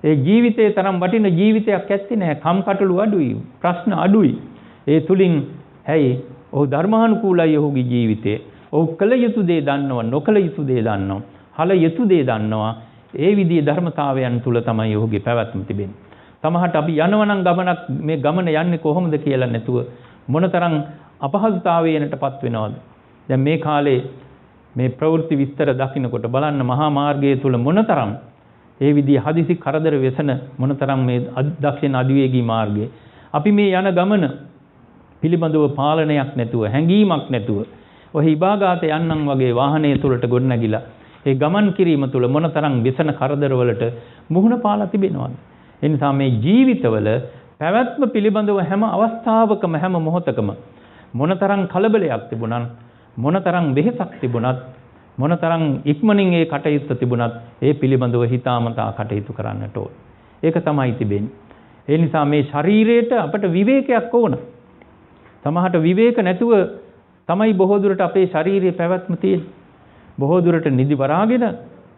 ඒ ජීවිතේ තරම් වටින ජීවිතයක් ඇත්තේ නැහැ. කම්කටොළු අඩුයි, ප්‍රශ්න අඩුයි. ඒ තුලින් ඇයි ඔහු ධර්මානුකූලයි ඔහුගේ ජීවිතේ. ඔහු කළ යුතු දේ දන්නවා, නොකළ යුතු දේ දන්නවා, හල යුතු දේ දන්නවා. ඒ විදිහේ ධර්මතාවයන් තුල තමයි ඔහුගේ පැවැත්ම තිබෙන්නේ. සමහරට අපි යනවනම් ගමනක් මේ ගමන යන්නේ කොහොමද කියලා නැතුව මොනතරම් අපහසුතාවයකටපත් වෙනවද? දැන් මේ කාලේ මේ ප්‍රවෘත්ති විස්තර දකින්නකොට බලන්න මහා මාර්ගය තුල මොනතරම් ඒ විදිහේ හදිසි කරදර වෙසන මොනතරම් මේ දක්ෂිණ අධිවේගී මාර්ගයේ අපි මේ යන ගමන පිළිබඳව පාලනයක් නැතුව, හැඟීමක් නැතුව ඔහි ඉබාගාත යන්නම් වගේ වාහනය තුලට ගොඩනැගිලා ඒ ගමන් කිරීම තුල මොනතරම් වෙසන කරදරවලට මුහුණ පාලා තිබෙනවද? ඒ නිසා මේ ජීවිතවල පැවැත්ම පිළිබඳව හැම අවස්ථාවකම හැම මොහොතකම මොනතරම් කලබලයක් තිබුණත්, මොනතරම් වෙහෙසක් තිබුණත්, මොනතරම් ඉක්මනින් ඒ කටයුත්ත තිබුණත් ඒ පිළිබඳව හිතාමතා කටයුතු කරන්නට ඕන. ඒක තමයි තිබෙන්නේ. ඒ නිසා මේ ශරීරයට අපට විවේකයක් ඕන. සමහරට විවේක නැතුව තමයි බොහෝ දුරට අපේ ශාරීරික පැවැත්ම තියෙන්නේ. බොහෝ දුරට නිදි වරාගෙන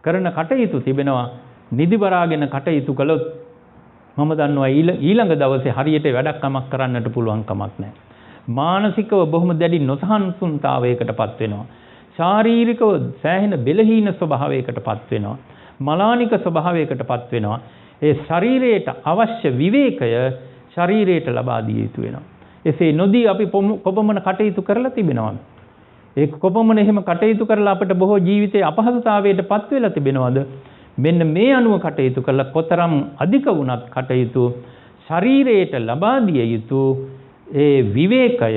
කරන කටයුතු තිබෙනවා. නිදි වරාගෙන කටයුතු කළොත් මම දන්නවා ඊළඟ දවසේ හරියට වැඩක් කමක් කරන්නට පුළුවන් කමක් නැහැ. මානසිකව බොහොම දැඩි නොසහන්සුන්තාවයකටපත් වෙනවා. ශාරීරිකව සෑහෙන බෙලහීන ස්වභාවයකටපත් වෙනවා. මලානික ස්වභාවයකටපත් වෙනවා. ඒ ශරීරයට අවශ්‍ය විවේකය ශරීරයට ලබා දිය යුතු වෙනවා. එසේ නොදී අපි කොපමණ කටයුතු කරලා තිබෙනවද? ඒ කොපමණ එහෙම කටයුතු කරලා අපිට බොහෝ ජීවිතයේ අපහසුතාවයටපත් වෙලා තිබෙනවද? මෙන්න මේ අනුව කටයුතු කරලා කොතරම් අධික වුණත් කටයුතු ශරීරයට ලබා දිය යුතු ඒ විවේකය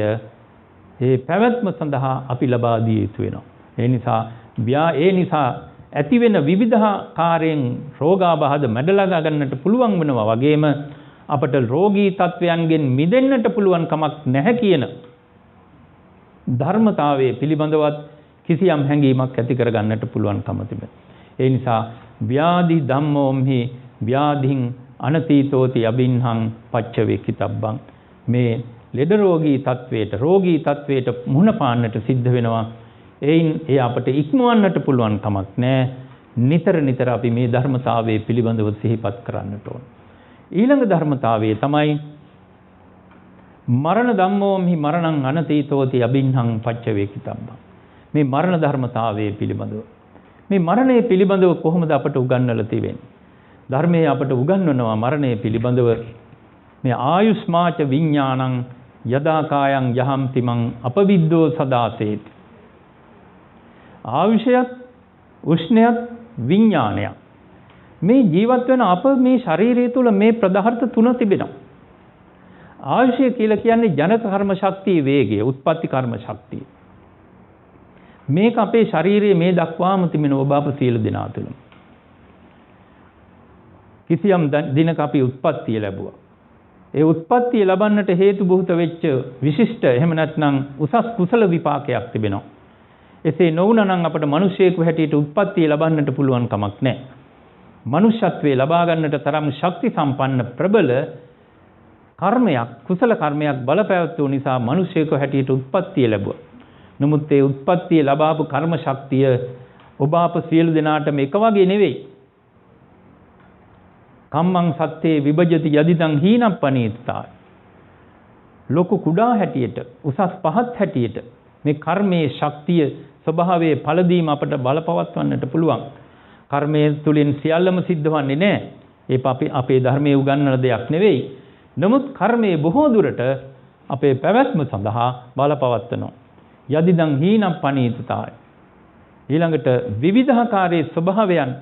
ඒ පැවැත්ම සඳහා අපි ලබා දිය යුතු වෙනවා. ඒ නිසා ඇති වෙන විවිධාකාරයෙන් රෝගාබාධ මැඩලා ගන්නට පුළුවන් වෙනවා වගේම අපට රෝගී තත්වයන්ගෙන් මිදෙන්නට පුළුවන් කමක් නැහැ කියන ධර්මතාවයේ පිළිබඳවත් කිසියම් හැඟීමක් ඇති කරගන්නට පුළුවන්කම තිබෙනවා. ඒ නිසා ව්‍යාධි ධම්මෝම්හි ව්‍යාධින් අනතීතෝති අබින්හං පච්චවේකිතබ්බං මේ ලෙඩ රෝගී තත්වයට මුහුණ පාන්නට සිද්ධ වෙනවා. එයින් ඒ අපට ඉක්මවන්නට පුළුවන් කමක් නැහැ. නිතර අපි මේ ධර්මතාවයේ පිළිබඳව සිහිපත් කරන්නට ඕන. ඊළඟ ධර්මතාවය තමයි මරණ ධම්මෝම්හි මරණං අනතීතෝති අබින්හං පච්චවේකිතබ්බං. මේ මරණ ධර්මතාවයේ පිළිබඳව මේ මරණය පිළිබඳව කොහොමද අපට උගන්වලා තියෙන්නේ? ධර්මයේ අපට උගන්වනවා මරණය පිළිබඳව මේ ආයුස්මාච විඥානං යදා කායං යහම් තිමං අපවිද්දෝ සදාසේති. ආයුෂයත් උෂ්ණයත් විඥානයත් මේ ජීවත් වෙන අප මේ ශරීරය තුල මේ ප්‍රධාර්ථ තුන තිබෙනවා. ආයුෂය කියලා කියන්නේ ජනක කර්ම ශක්තිය වේගය, උත්පත්ති කර්ම ශක්තිය. මේක අපේ ශරීරයේ මේ දක්වාම තිබෙන ඔබ අප සියලු දෙනා තුළ. කිසියම් දිනක අපි උත්පත්තිය ලැබුවා. ඒ උත්පත්තිය ලබන්නට හේතු බොහෝත වෙච්ච විශිෂ්ට එහෙම නැත්නම් උසස් කුසල විපාකයක් තිබෙනවා. එසේ නොවුනනම් අපට මිනිසෙකු හැටියට උත්පත්තිය ලබන්නට පුළුවන් කමක් නැහැ. මනුෂ්‍යත්වයේ ලබා ගන්නට තරම් ශක්ති සම්පන්න ප්‍රබල කර්මයක්, කුසල කර්මයක් බලපෑවතු නිසා මිනිසෙකු හැටියට උත්පත්තිය ලැබුවා. නමුත් ඒ උත්පත්තිය ලබාපු කර්ම ශක්තිය ඔබ අප සියලු දෙනාටම එක වගේ නෙවෙයි. කම්මං සත්තේ විභජති යදිදං හීනප්පනීත්තා. ලොකු කුඩා හැටියට, උසස් පහත් හැටියට මේ කර්මයේ ශක්තිය ස්වභාවයේ ඵලදීම අපට බලපවත්වන්නට පුළුවන්. කර්මයේ තුලින් සියල්ලම සිද්ධවන්නේ නැහැ. ඒ අපේ ධර්මයේ උගන්වන දෙයක් නෙවෙයි. නමුත් කර්මයේ බොහෝ දුරට අපේ පැවැත්ම සඳහා බලපවත්වනවා. යදිදං හීනං පනීතතාය. ඊළඟට විවිධාකාරයේ ස්වභාවයන්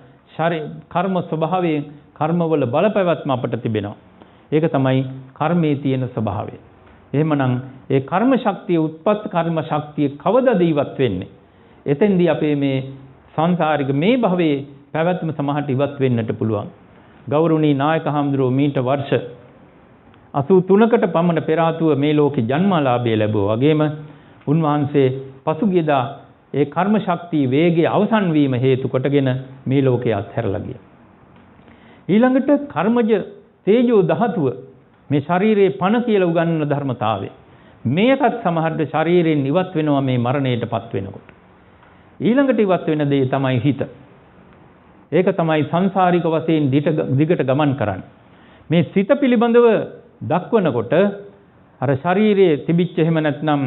කර්ම ස්වභාවයෙන් කර්මවල බලපැවැත්ම අපට තිබෙනවා. ඒක තමයි කර්මයේ තියෙන ස්වභාවය. එහෙමනම් ඒ කර්ම ශක්තිය උත්පත්ති කර්ම ශක්තිය කවදාද ඉවත් වෙන්නේ? එතෙන්දී අපේ මේ සංසාරික මේ භවයේ පැවැත්ම සමහරට ඉවත් වෙන්නට පුළුවන්. ගෞරවනීය නායක හඳුරෝ මීට වර්ෂ 83කට පමණ පෙර ආතුව මේ ලෝකේ ජන්මාලාභය ලැබුවා. වගේම උන්වහන්සේ පසුගියදා ඒ කර්ම ශක්තිය වේගයේ අවසන් වීම හේතු කොටගෙන මේ ලෝකයේ අත්හැරලා ගියා. ඊළඟට කර්මජ තේජෝ ධාතුව මේ ශරීරයේ පණ කියලා උගන්වන ධර්මතාවය. මේකත් සමහරට ශරීරයෙන් ඉවත් වෙනවා මේ මරණයටපත් වෙනකොට. ඊළඟට ඉවත් වෙන දේ තමයි හිත. ඒක තමයි සංසාරික වශයෙන් දිගට ගමන් කරන්නේ. මේ සිත පිළිබඳව දක්වනකොට අර ශරීරයේ තිබිච්ච එහෙම නැත්නම්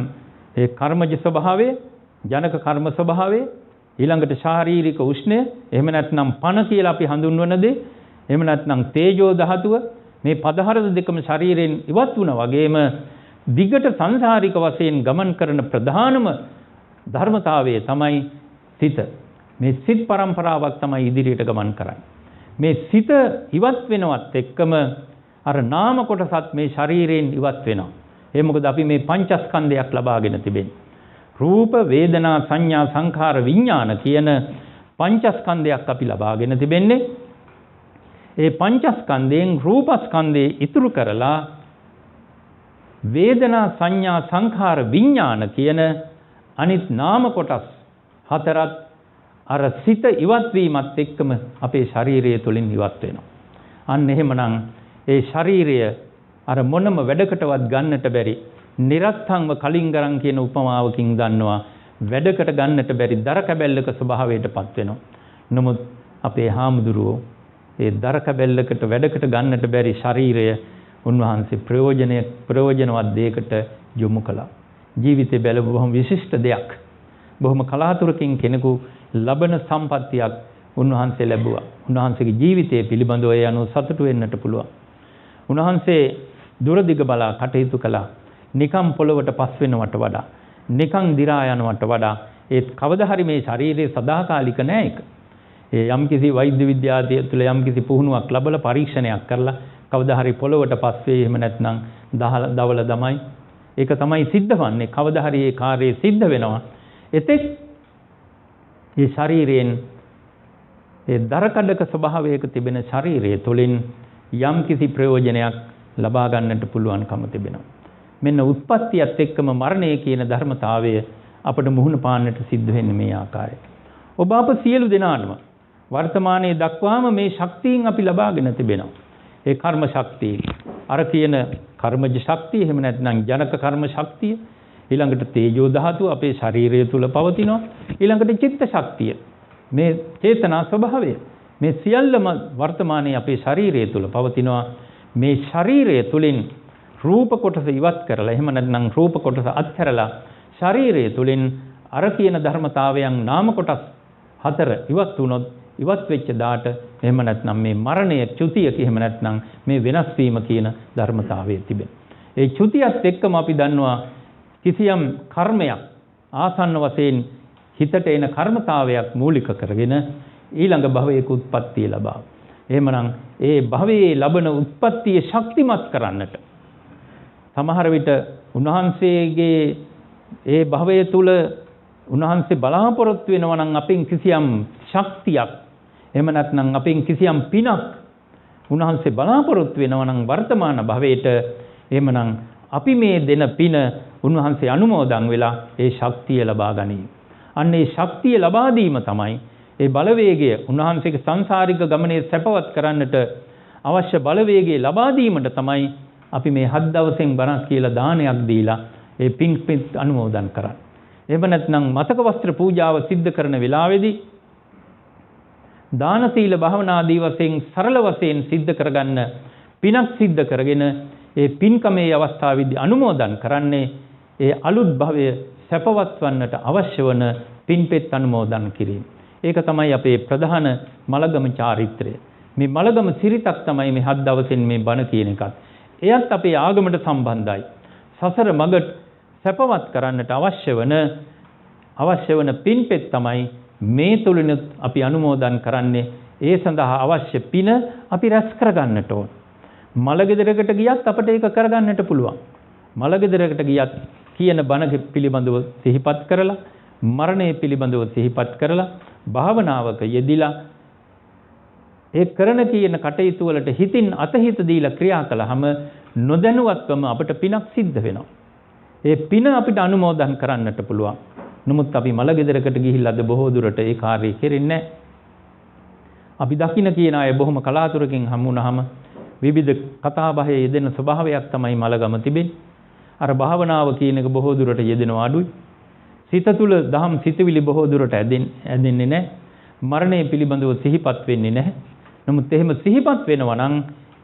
ඒ කර්මජ ස්වභාවය, ජනක කර්ම ස්වභාවය, ඊළඟට ශාරීරික උෂ්ණය, එහෙම නැත්නම් පණ කියලා අපි හඳුන්වන දේ, එහෙම නැත්නම් තේජෝ ධාතුව, මේ පදහර දෙකම ශරීරයෙන් ඉවත් වුණා වගේම දිගට සංසාරික වශයෙන් ගමන් කරන ප්‍රධානම ධර්මතාවය තමයි සිත. මේ සිත් පරම්පරාවක් තමයි ඉදිරියට ගමන් කරන්නේ. මේ සිත ඉවත් වෙනවත් එක්කම අර නාම කොටසත් මේ ශරීරයෙන් ඉවත් වෙනවා. ඒ මොකද අපි මේ පංචස්කන්ධයක් ලබාගෙන තිබෙන්නේ. රූප, වේදනා, සංඥා, සංඛාර, විඥාන කියන පංචස්කන්ධයක් අපි ලබාගෙන තිබෙන්නේ. ඒ පංචස්කන්ධයෙන් රූපස්කන්ධේ ඉතුරු කරලා වේදනා, සංඥා, සංඛාර, විඥාන කියන අනිත් නාම කොටස් හතරත් අර සිත ඉවත් වීමත් එක්කම අපේ ශරීරය තුළින් ඉවත් වෙනවා. අන්න එහෙමනම් ඒ ශරීරය අර මොනම වැඩකටවත් ගන්නට බැරි නිරත්තංව කලින්ගරන් කියන උපමාවකින් දන්නවා වැඩකට ගන්නට බැරි දර කැබැල්ලක ස්වභාවයටපත් වෙනවා. නමුත් අපේ හාමුදුරුවෝ ඒ දර කැබැල්ලකට වැඩකට ගන්නට බැරි ශරීරය උන්වහන්සේ ප්‍රයෝජනවත් දෙයකට යොමු කළා. ජීවිතේ බැලුව බොහොම විශිෂ්ට දෙයක්. බොහොම කලාතුරකින් කෙනෙකු ලබන සම්පත්තියක් උන්වහන්සේ ලැබුවා. උන්වහන්සේගේ ජීවිතය පිළිබඳව ඒ අනුව සතුටු වෙන්නට පුළුවන්. උන්වහන්සේ දුරදිග බලා කටයුතු කළා. නිකම් පොළවට පස් වෙනවට වඩා, නිකම් දි รา යනවට වඩා ඒත් කවදා හරි මේ ශරීරයේ සදාකාලික නෑ ඒක. ඒ යම්කිසි වෛද්‍ය විද්‍යාව තුළ යම්කිසි පුහුණුවක් ලැබලා පරීක්ෂණයක් කරලා කවදා හරි පොළවට පස් වෙයි, එහෙම නැත්නම් දවල දමයි. ඒක තමයි සිද්ධ වන්නේ. කවදා හරි ඒ කාර්යය සිද්ධ වෙනවා. එතෙක් මේ ශරීරයෙන් ඒ දරකඩක ස්වභාවයක තිබෙන ශරීරය තුළින් යම්කිසි ප්‍රයෝජනයක් ලබා ගන්නට පුළුවන්කම තිබෙනවා. මෙන්න උත්පත්තියත් එක්කම මරණය කියන ධර්මතාවය අපට මුහුණ පාන්නට සිද්ධ වෙන්නේ මේ ආකාරයට. ඔබ අප සියලු දෙනාටම වර්තමානයේ දක්වාම මේ ශක්තියින් අපි ලබාගෙන තිබෙනවා. ඒ කර්ම ශක්තිය, අර කියන කර්මජ ශක්තිය, එහෙම නැත්නම් ජනක කර්ම ශක්තිය, ඊළඟට තේජෝ ධාතුව අපේ ශරීරය තුල පවතිනවා. ඊළඟට චිත්ත ශක්තිය, මේ චේතනා ස්වභාවය, මේ සියල්ලම වර්තමානයේ අපේ ශරීරය තුල පවතිනවා. මේ ශරීරය තුලින් රූප කොටස ඉවත් කරලා, එහෙම නැත්නම් රූප කොටස අත්හැරලා ශරීරය තුලින් අර කියන ධර්මතාවයන් නාම කොටස් හතර ඉවත් වුණොත්, ඉවත් වෙච්ච දාට එහෙම නැත්නම් මේ මරණය, චුතිය, එහෙම නැත්නම් මේ වෙනස් වීම කියන ධර්මතාවය තිබෙන. ඒ චුතියත් එක්කම අපි දන්නවා කිසියම් කර්මයක් ආසන්න වශයෙන් හිතට එන කර්මතාවයක් මූලික කරගෙන ඊළඟ භවයක උත්පත්තිය ලබා. එහෙමනම් ඒ භවයේ ලබන උත්පත්තිය ශක්තිමත් කරන්නට සමහර විට උන්වහන්සේගේ ඒ භවය තුල උන්වහන්සේ බලාපොරොත්තු වෙනවා නම් අපෙන් කිසියම් ශක්තියක්, එහෙම නැත්නම් අපෙන් කිසියම් පිනක් උන්වහන්සේ බලාපොරොත්තු වෙනවා නම් වර්තමාන භවයට, එහෙමනම් අපි මේ දෙන පින උන්වහන්සේ අනුමෝදන් වෙලා ඒ ශක්තිය ලබා ගනී. අන්න ඒ ශක්තිය ලබා දීම තමයි ඒ බලවේගය, උන්වහන්සේගේ සංසාරික ගමනේ සැපවත් කරන්නට අවශ්‍ය බලවේගය ලබා දීමට තමයි අපි මේ 7 දවසෙන් බණක් කියලා දානයක් දීලා ඒ පින් අනුමෝදන් කරන්නේ. එහෙම නැත්නම් මතක වස්ත්‍ර පූජාව සිද්ධ කරන වෙලාවේදී දාන සීල භාවනා ආදී වශයෙන් සරල වශයෙන් සිද්ධ කරගන්න පිනක් සිද්ධ කරගෙන ඒ පින්කමේ අවස්ථාවේදී අනුමෝදන් කරන්නේ ඒ අලුත් භවය සැපවත් වන්නට අවශ්‍ය වන පින්පෙත් අනුමෝදන් කිරීම. ඒක තමයි අපේ ප්‍රධාන මලගම චාරිත්‍රය. මේ මලගම සිරිතක් තමයි මේ 7 දවසෙන් මේ බණ කියන එකත්. එයත් අපේ ආගමට සම්බන්ධයි. සසර මඟට සැපවත් කරන්නට අවශ්‍ය වන පින්පෙත් තමයි මේ තුලිනුත් අපි අනුමෝදන් කරන්නේ. ඒ සඳහා අවශ්‍ය පින අපි රැස් කරගන්නට ඕන. මලගෙදරකට ගියත් අපිට ඒක කරගන්නට පුළුවන්. මලගෙදරකට ගියත් කියන බණ පිළිබඳව සිහිපත් කරලා, මරණය පිළිබඳව සිහිපත් කරලා, භාවනාවක යෙදිලා ඒ කරන කියන කටයුතු වලට හිතින් අතහිත දීලා ක්‍රියා කළාම නොදැනුවත්වම අපිට පිනක් සිද්ධ වෙනවා. ඒ පින අපිට අනුමෝදන් කරන්නට පුළුවන්. නමුත් අපි මලගෙදරකට ගිහිල්ලාද බොහෝ දුරට ඒ කාර්යය කෙරෙන්නේ නැහැ. අපි දකින්න කියන අය බොහොම කලාතුරකින් හමු වුණාම විවිධ කතා බහේ යෙදෙන ස්වභාවයක් තමයි මලගම තිබෙන්නේ. අර භාවනාව කියන එක බොහෝ දුරට යෙදෙනවා අඩුයි. සිත තුළ දහම් සිතවිලි බොහෝ දුරට ඇදෙන්නේ නැහැ. මරණය පිළිබඳව සිහිපත් වෙන්නේ නැහැ. නමුත් එහෙම සිහිපත් වෙනවා නම්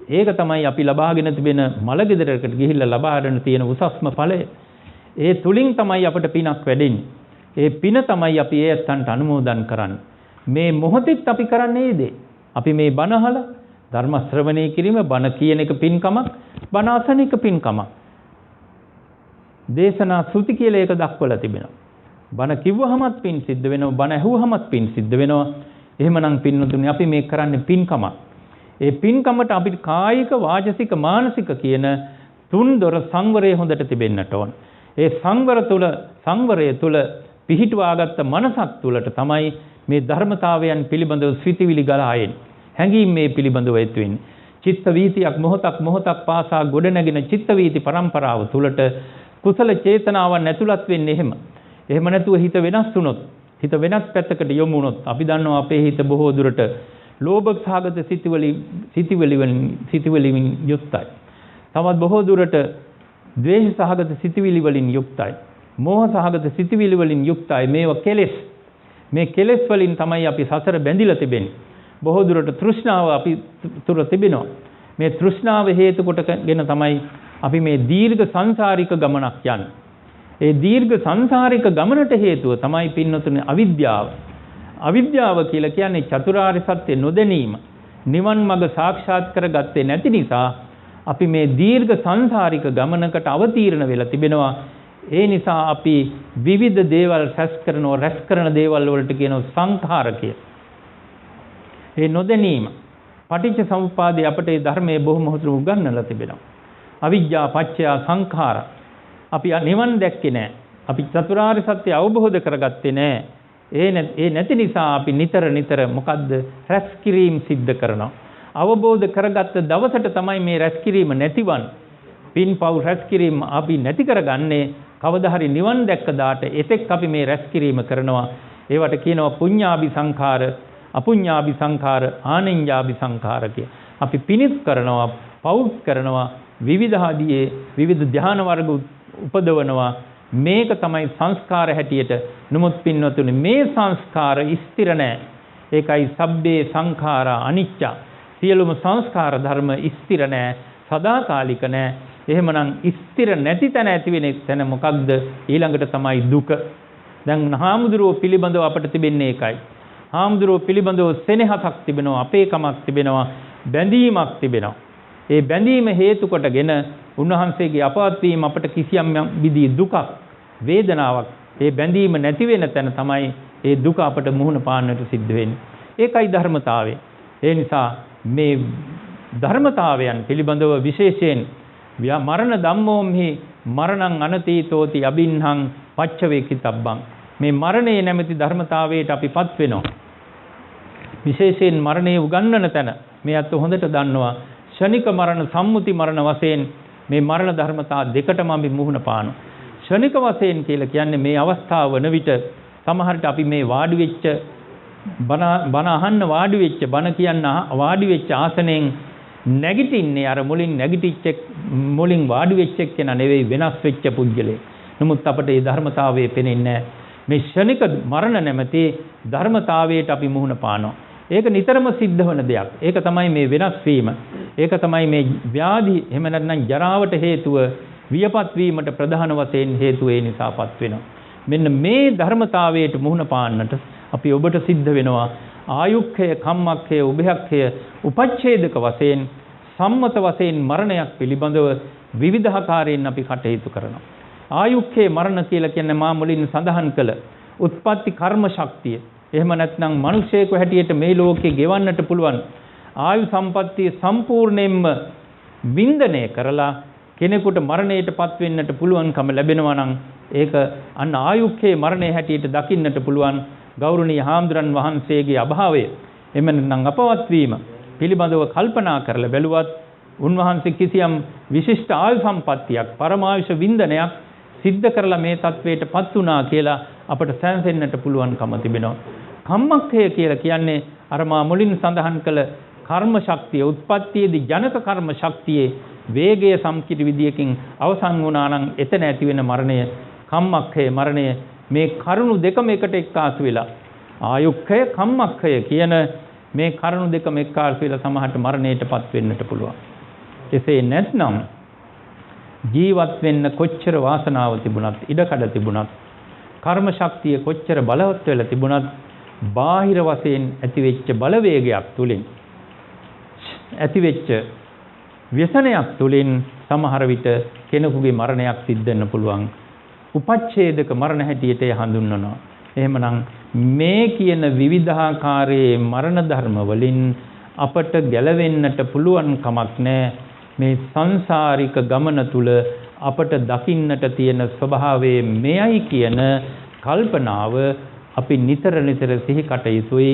ඒක තමයි අපි ලබාගෙන තිබෙන මලගෙදරකට ගිහිල්ලා ලබා ගන්න තියෙන උසස්ම ඵලය. ඒ තුලින් තමයි අපට පිනක් වැඩෙන්නේ. ඒ පින තමයි අපි ඒ ඇත්තන්ට අනුමෝදන් කරන්නේ. මේ මොහොතෙත් අපි කරන්නේ ඒ දේ. අපි මේ බණ අහලා ධර්ම ශ්‍රවණය කිරීම, බණ කියන එක පින්කමක්, බණ අසන එක පින්කමක්. දේශනා ශ්‍රුති කියලා ඒක දක්වලා තිබෙනවා. බණ කිව්වහමත් පින් සිද්ධ වෙනවා, බණ ඇහුවහමත් පින් සිද්ධ වෙනවා. එහෙමනම් පින්වතුනි අපි මේ කරන්නේ පින්කමක්. ඒ පින්කමට අපිට කායික, වාචසික, මානසික කියන තුන් දොර සංවරය හොඳට තිබෙන්නට ඕන. ඒ සංවරය තුල පිහිටුවාගත්ත මනසක් තුලට තමයි මේ ධර්මතාවයන් පිළිබඳව සිතිවිලි ගලා එන්නේ. හැඟීම් මේ පිළිබඳව ඇති වෙන්නේ. චිත්ත වීතියක් මොහොතක් පාසා ගොඩනැගෙන චිත්ත වීති පරම්පරාව තුලට කුසල චේතනාවන් ඇතුළත් වෙන්නේ එහෙම. එහෙම නැතුව හිත වෙනස් වුණොත්, හිත වෙනස් පැත්තකට යොමු වුණොත් අපි දන්නවා අපේ හිත බොහෝ දුරට ලෝභ සහගත සිතිවිලි වලින් යුක්තයි. තවත් බොහෝ දුරට ද්වේෂ සහගත සිතිවිලි වලින් යුක්තයි. මෝහ සහගත සිතිවිලි වලින් යුක්තයි. මේවා කෙලෙස්. මේ කෙලෙස් වලින් තමයි අපි සසර බැඳිලා තිබෙන්නේ. බොහෝ දුරට තෘෂ්ණාව අපි තුර තිබෙනවා. මේ තෘෂ්ණාව හේතු කොටගෙන තමයි අපි මේ දීර්ඝ සංසාරික ගමනක් යන්නේ. ඒ දීර්ඝ සංසාරික ගමනට හේතුව තමයි පින්නතුනේ අවිද්‍යාව. අවිද්‍යාව කියලා කියන්නේ චතුරාර්ය සත්‍ය නොදැනීම. නිවන් මඟ සාක්ෂාත් කරගත්තේ නැති නිසා අපි මේ දීර්ඝ සංසාරික ගමනකට අවතීර්ණ වෙලා තිබෙනවා. ඒ නිසා අපි විවිධ දේවල් රැස් කරන දේවල් වලට කියනවා සංඛාර කියලා. ඒ නොදැනීම පටිච්ච සමුප්පාදේ අපට ඒ ධර්මයේ බොහොම හොඳට උගන්වලා තිබෙනවා. අවිජ්ජා පත්‍ය සංඛාර. අපි නිවන් දැක්කේ නැහැ. අපි චතුරාර්ය සත්‍ය අවබෝධ කරගත්තේ නැහැ. ඒ නැති නිසා අපි නිතර මොකද්ද රැස් කිරීම සිද්ධ කරනවා. අවබෝධ කරගත්ත දවසට තමයි මේ රැස් කිරීම නැතිවන්නේ. පින්පව් රැස් කිරීම අපි නැති කරගන්නේ කවදා හරි නිවන් දැක්ක දාට. එතෙක් අපි මේ රැස් කිරීම කරනවා. ඒවට කියනවා පුඤ්ඤාභි සංඛාර, අපුඤ්ඤාභි සංඛාර, ආනෙඤ්ඤාභි සංඛාර කිය. අපි පිනිත් කරනවා, පව් කරනවා, විවිධ ධ්‍යාන වර්ග උපදවනවා. මේක තමයි සංස්කාර හැටියට. නමුත් පින්වතුනි මේ සංස්කාර ස්ථිර නැහැ. ඒකයි සබ්බේ සංඛාරා අනිච්ච. සියලුම සංස්කාර ධර්ම ස්ථිර නැහැ, සදාකාලික නැහැ. එහෙමනම් ස්ථිර නැති තැන ඇති වෙන තැන මොකක්ද? ඊළඟට තමයි දුක. දැන් හාමුදුරුවෝ පිළිබඳව අපට තිබෙන්නේ ඒකයි. හාමුදුරුවෝ පිළිබඳව සෙනෙහසක් තිබෙනවා, අපේකමක් තිබෙනවා, බැඳීමක් තිබෙනවා. ඒ බැඳීම හේතු කොටගෙන උන්වහන්සේගේ අපවත් වීම අපට කිසියම් විදිහේ දුකක්, වේදනාවක්, ඒ බැඳීම නැති වෙන තැන තමයි ඒ දුක අපට මුහුණ පාන්නට සිද්ධ වෙන්නේ. ඒකයි ධර්මතාවය. ඒ නිසා මේ ධර්මතාවයන් පිළිබඳව විශේෂයෙන් මරණ ධම්මෝම්හි මරණං අනතීතෝති අබින්හං පච්චවේකිතබ්බං. මේ මරණය නැමැති ධර්මතාවයට අපිපත් වෙනවා. විශේෂයෙන් මරණය උගන්වන තැන මේ අත් හොඳට දන්නවා. ෂණික මරණ, සම්මුති මරණ වශයෙන් මේ මරණ ධර්මතා දෙකටම අපි මුහුණ පානවා. ෂණික වශයෙන් කියලා කියන්නේ මේ අවස්ථාව වන විට සමහරට අපි මේ වාඩි වෙච්ච බණ අහන්න වාඩි වෙච්ච බණ කියන්න වාඩි වෙච්ච ආසනයෙන් නැගිටින්නේ අර මුලින් වාඩි වෙච්ච කෙනා නෙවෙයි, වෙනස් වෙච්ච පුද්ගලයෙක්. නමුත් අපට මේ ධර්මතාවය පේන්නේ මේ ෂණික මරණ නැමැති ධර්මතාවයට අපි මුහුණ පානවා. ඒක නිතරම සිද්ධ වෙන දෙයක්. ඒක තමයි මේ වෙනස් වීම. ඒක තමයි මේ ව්‍යාධි එහෙම නැත්නම් ජරාවට හේතුව, වියපත් වීමට ප්‍රධාන වශයෙන් හේතුව ඒ නිසාපත් වෙනවා. මෙන්න මේ ධර්මතාවයට මුහුණ පාන්නට අපි ඔබට සිද්ධ වෙනවා ආයුක්ඛය, කම්මක්ඛය, උභයක්ඛය, උපච්ඡේදක වශයෙන්, සම්මත වශයෙන් මරණයක් පිළිබඳව විවිධාකාරයෙන් අපි කටයුතු කරනවා. ආයුක්ඛේ මරණ කියලා කියන්නේ මා මුලින් සඳහන් කළ උත්පත්ති කර්ම ශක්තිය. එහෙම නැත්නම් මිනිසෙකු හැටියට මේ ලෝකේ ගෙවන්නට පුළුවන් ආයු සම්පත්තිය සම්පූර්ණයෙන්ම වින්දනය කරලා කෙනෙකුට මරණයටපත් වෙන්නට පුළුවන්කම ලැබෙනවා නම් ඒක අන්න ආයුක්ඛේ මරණය හැටියට දකින්නට පුළුවන් ගෞරවනීය හාමුදුරන් වහන්සේගේ අභාවය. එම නම් අපවත් වීම පිළිබඳව කල්පනා කරලා බැලුවත් උන්වහන්සේ කිසියම් විශිෂ්ට ආයු සම්පත්තියක් පරමායුෂ වින්දනයක් සිද්ධ කරලා මේ තත්වයටපත් වුණා කියලා අපට සැලසෙන්නට පුළුවන්කම තිබෙනවා. කම්මක්ඛය කියලා කියන්නේ අර මා මුලින් සඳහන් කළ කර්ම ශක්තිය උත්පත්තියේදී ජනක කර්ම ශක්තියේ වේගය සම්කිට විදියකින් අවසන් වුණා නම් එතන ඇති වෙන මරණය කම්මක්ඛය මරණය මේ කරුණු දෙකම එකට එක්කාසු වෙලා ආයුක්ඛය කම්මක්ඛය කියන මේ කරුණු දෙකම එක්කාසු වෙලා සමහරට මරණයටපත් වෙන්නට පුළුවන්. එසේ නැත්නම් ජීවත් වෙන්න කොච්චර වාසනාව තිබුණත් ඉඩකඩ තිබුණත් කර්ම ශක්තිය කොච්චර බලවත් වෙලා තිබුණත් බාහිර වශයෙන් ඇතිවෙච්ච බලවේගයක් තුලින් ඇතිවෙච්ච ව්‍යසනයක් තුලින් සමහර විට කෙනෙකුගේ මරණයක් සිද්ධ වෙන්න පුළුවන්. උපච්ඡේදක මරණ හැටියට හඳුන්වනවා. එහෙමනම් මේ කියන විවිධාකාරයේ මරණ ධර්ම වලින් අපට ගැලවෙන්නට පුළුවන් කමක් නැහැ. මේ සංසාරික ගමන තුල අපට දකින්නට තියෙන ස්වභාවයේ මෙයයි කියන කල්පනාව අපි නිතර නිතර සිහි කටයුතුයි.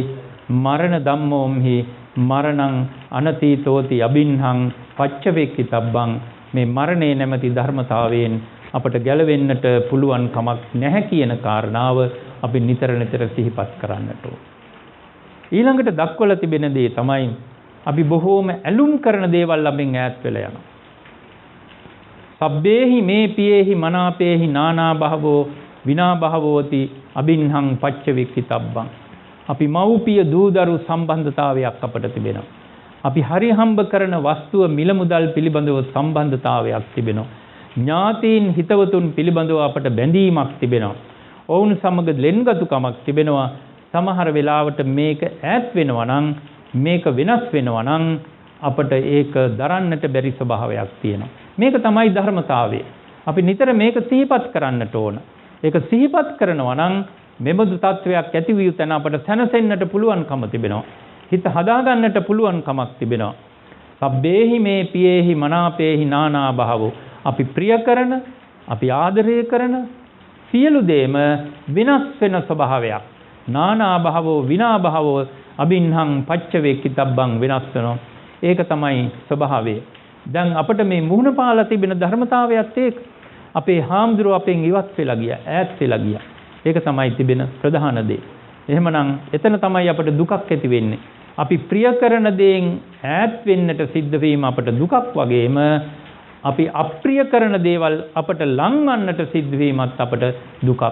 මරණ ධම්මෝම්හි මරණං අනතීතෝති අබින්හං පච්චවේක්කිතබ්බං මේ මරණේ නැමැති ධර්මතාවයෙන් අපට ගැලවෙන්නට පුළුවන් කමක් නැහැ කියන කාරණාව අපි නිතර නිතර සිහිපත් කරන්නට ඕන. ඊළඟට දක්වලා තිබෙන දේ තමයි අපි බොහෝම ඇලුම් කරන දේවල් ළඟින් ඈත් වෙලා යනවා. සබ්බේහි මේ පියේහි මනාපේහි නානා භවෝ විනා භවෝති අබින්හං පච්චවේක්කිතබ්බං. අපි මව්පිය දූදරු සම්බන්ධතාවයක් අපට තිබෙනවා. අපි හරි හම්බ කරන වස්තුව මිල මුදල් පිළිබඳව සම්බන්ධතාවයක් තිබෙනවා. ඥාතීන් හිතවතුන් පිළිබඳව අපට බැඳීමක් තිබෙනවා. ඔවුන් සමග ලෙන්ගතුකමක් තිබෙනවා. සමහර වෙලාවට මේක ඈත් වෙනවා නම් මේක වෙනස් වෙනවා නම් අපට ඒක දරන්නට බැරි ස්වභාවයක් තියෙනවා. මේක තමයි ධර්මතාවය. අපි නිතර මේක සිහිපත් කරන්නට ඕන. ඒක සිහිපත් කරනවා නම් මෙබඳු තත්වයක් ඇති විය තැන අපට සැනසෙන්නට පුළුවන්කම තිබෙනවා. හිත හදාගන්නට පුළුවන්කමක් තිබෙනවා. සබ්බේහි මේ පියේහි මනාපේහි නානා භවෝ. අපි ප්‍රිය කරන, අපි ආදරය කරන සියලු දේම විනාශ වෙන ස්වභාවයක්. නානා භවෝ විනා භවෝ අබින්හං පච්චවේක්කිතබ්බං විනාශ වෙනවා. ඒක තමයි ස්වභාවය. දැන් අපිට මේ මුහුණ පාලා තිබෙන ධර්මතාවයත් ඒක අපේ හාමුදුරුව අපෙන් ඉවත් වෙලා ගියා, ඈත් වෙලා ගියා. ඒක තමයි තිබෙන ප්‍රධාන දේ. එහෙමනම් එතන තමයි අපට දුකක් ඇති වෙන්නේ. අපි ප්‍රිය කරන දේෙන් ඈත් වෙන්නට සිද්ධ වීම අපට දුකක් වගේම අපි අප්‍රිය කරන දේවල් අපට ලංවන්නට සිද්ධ වීමත් අපට දුකක්.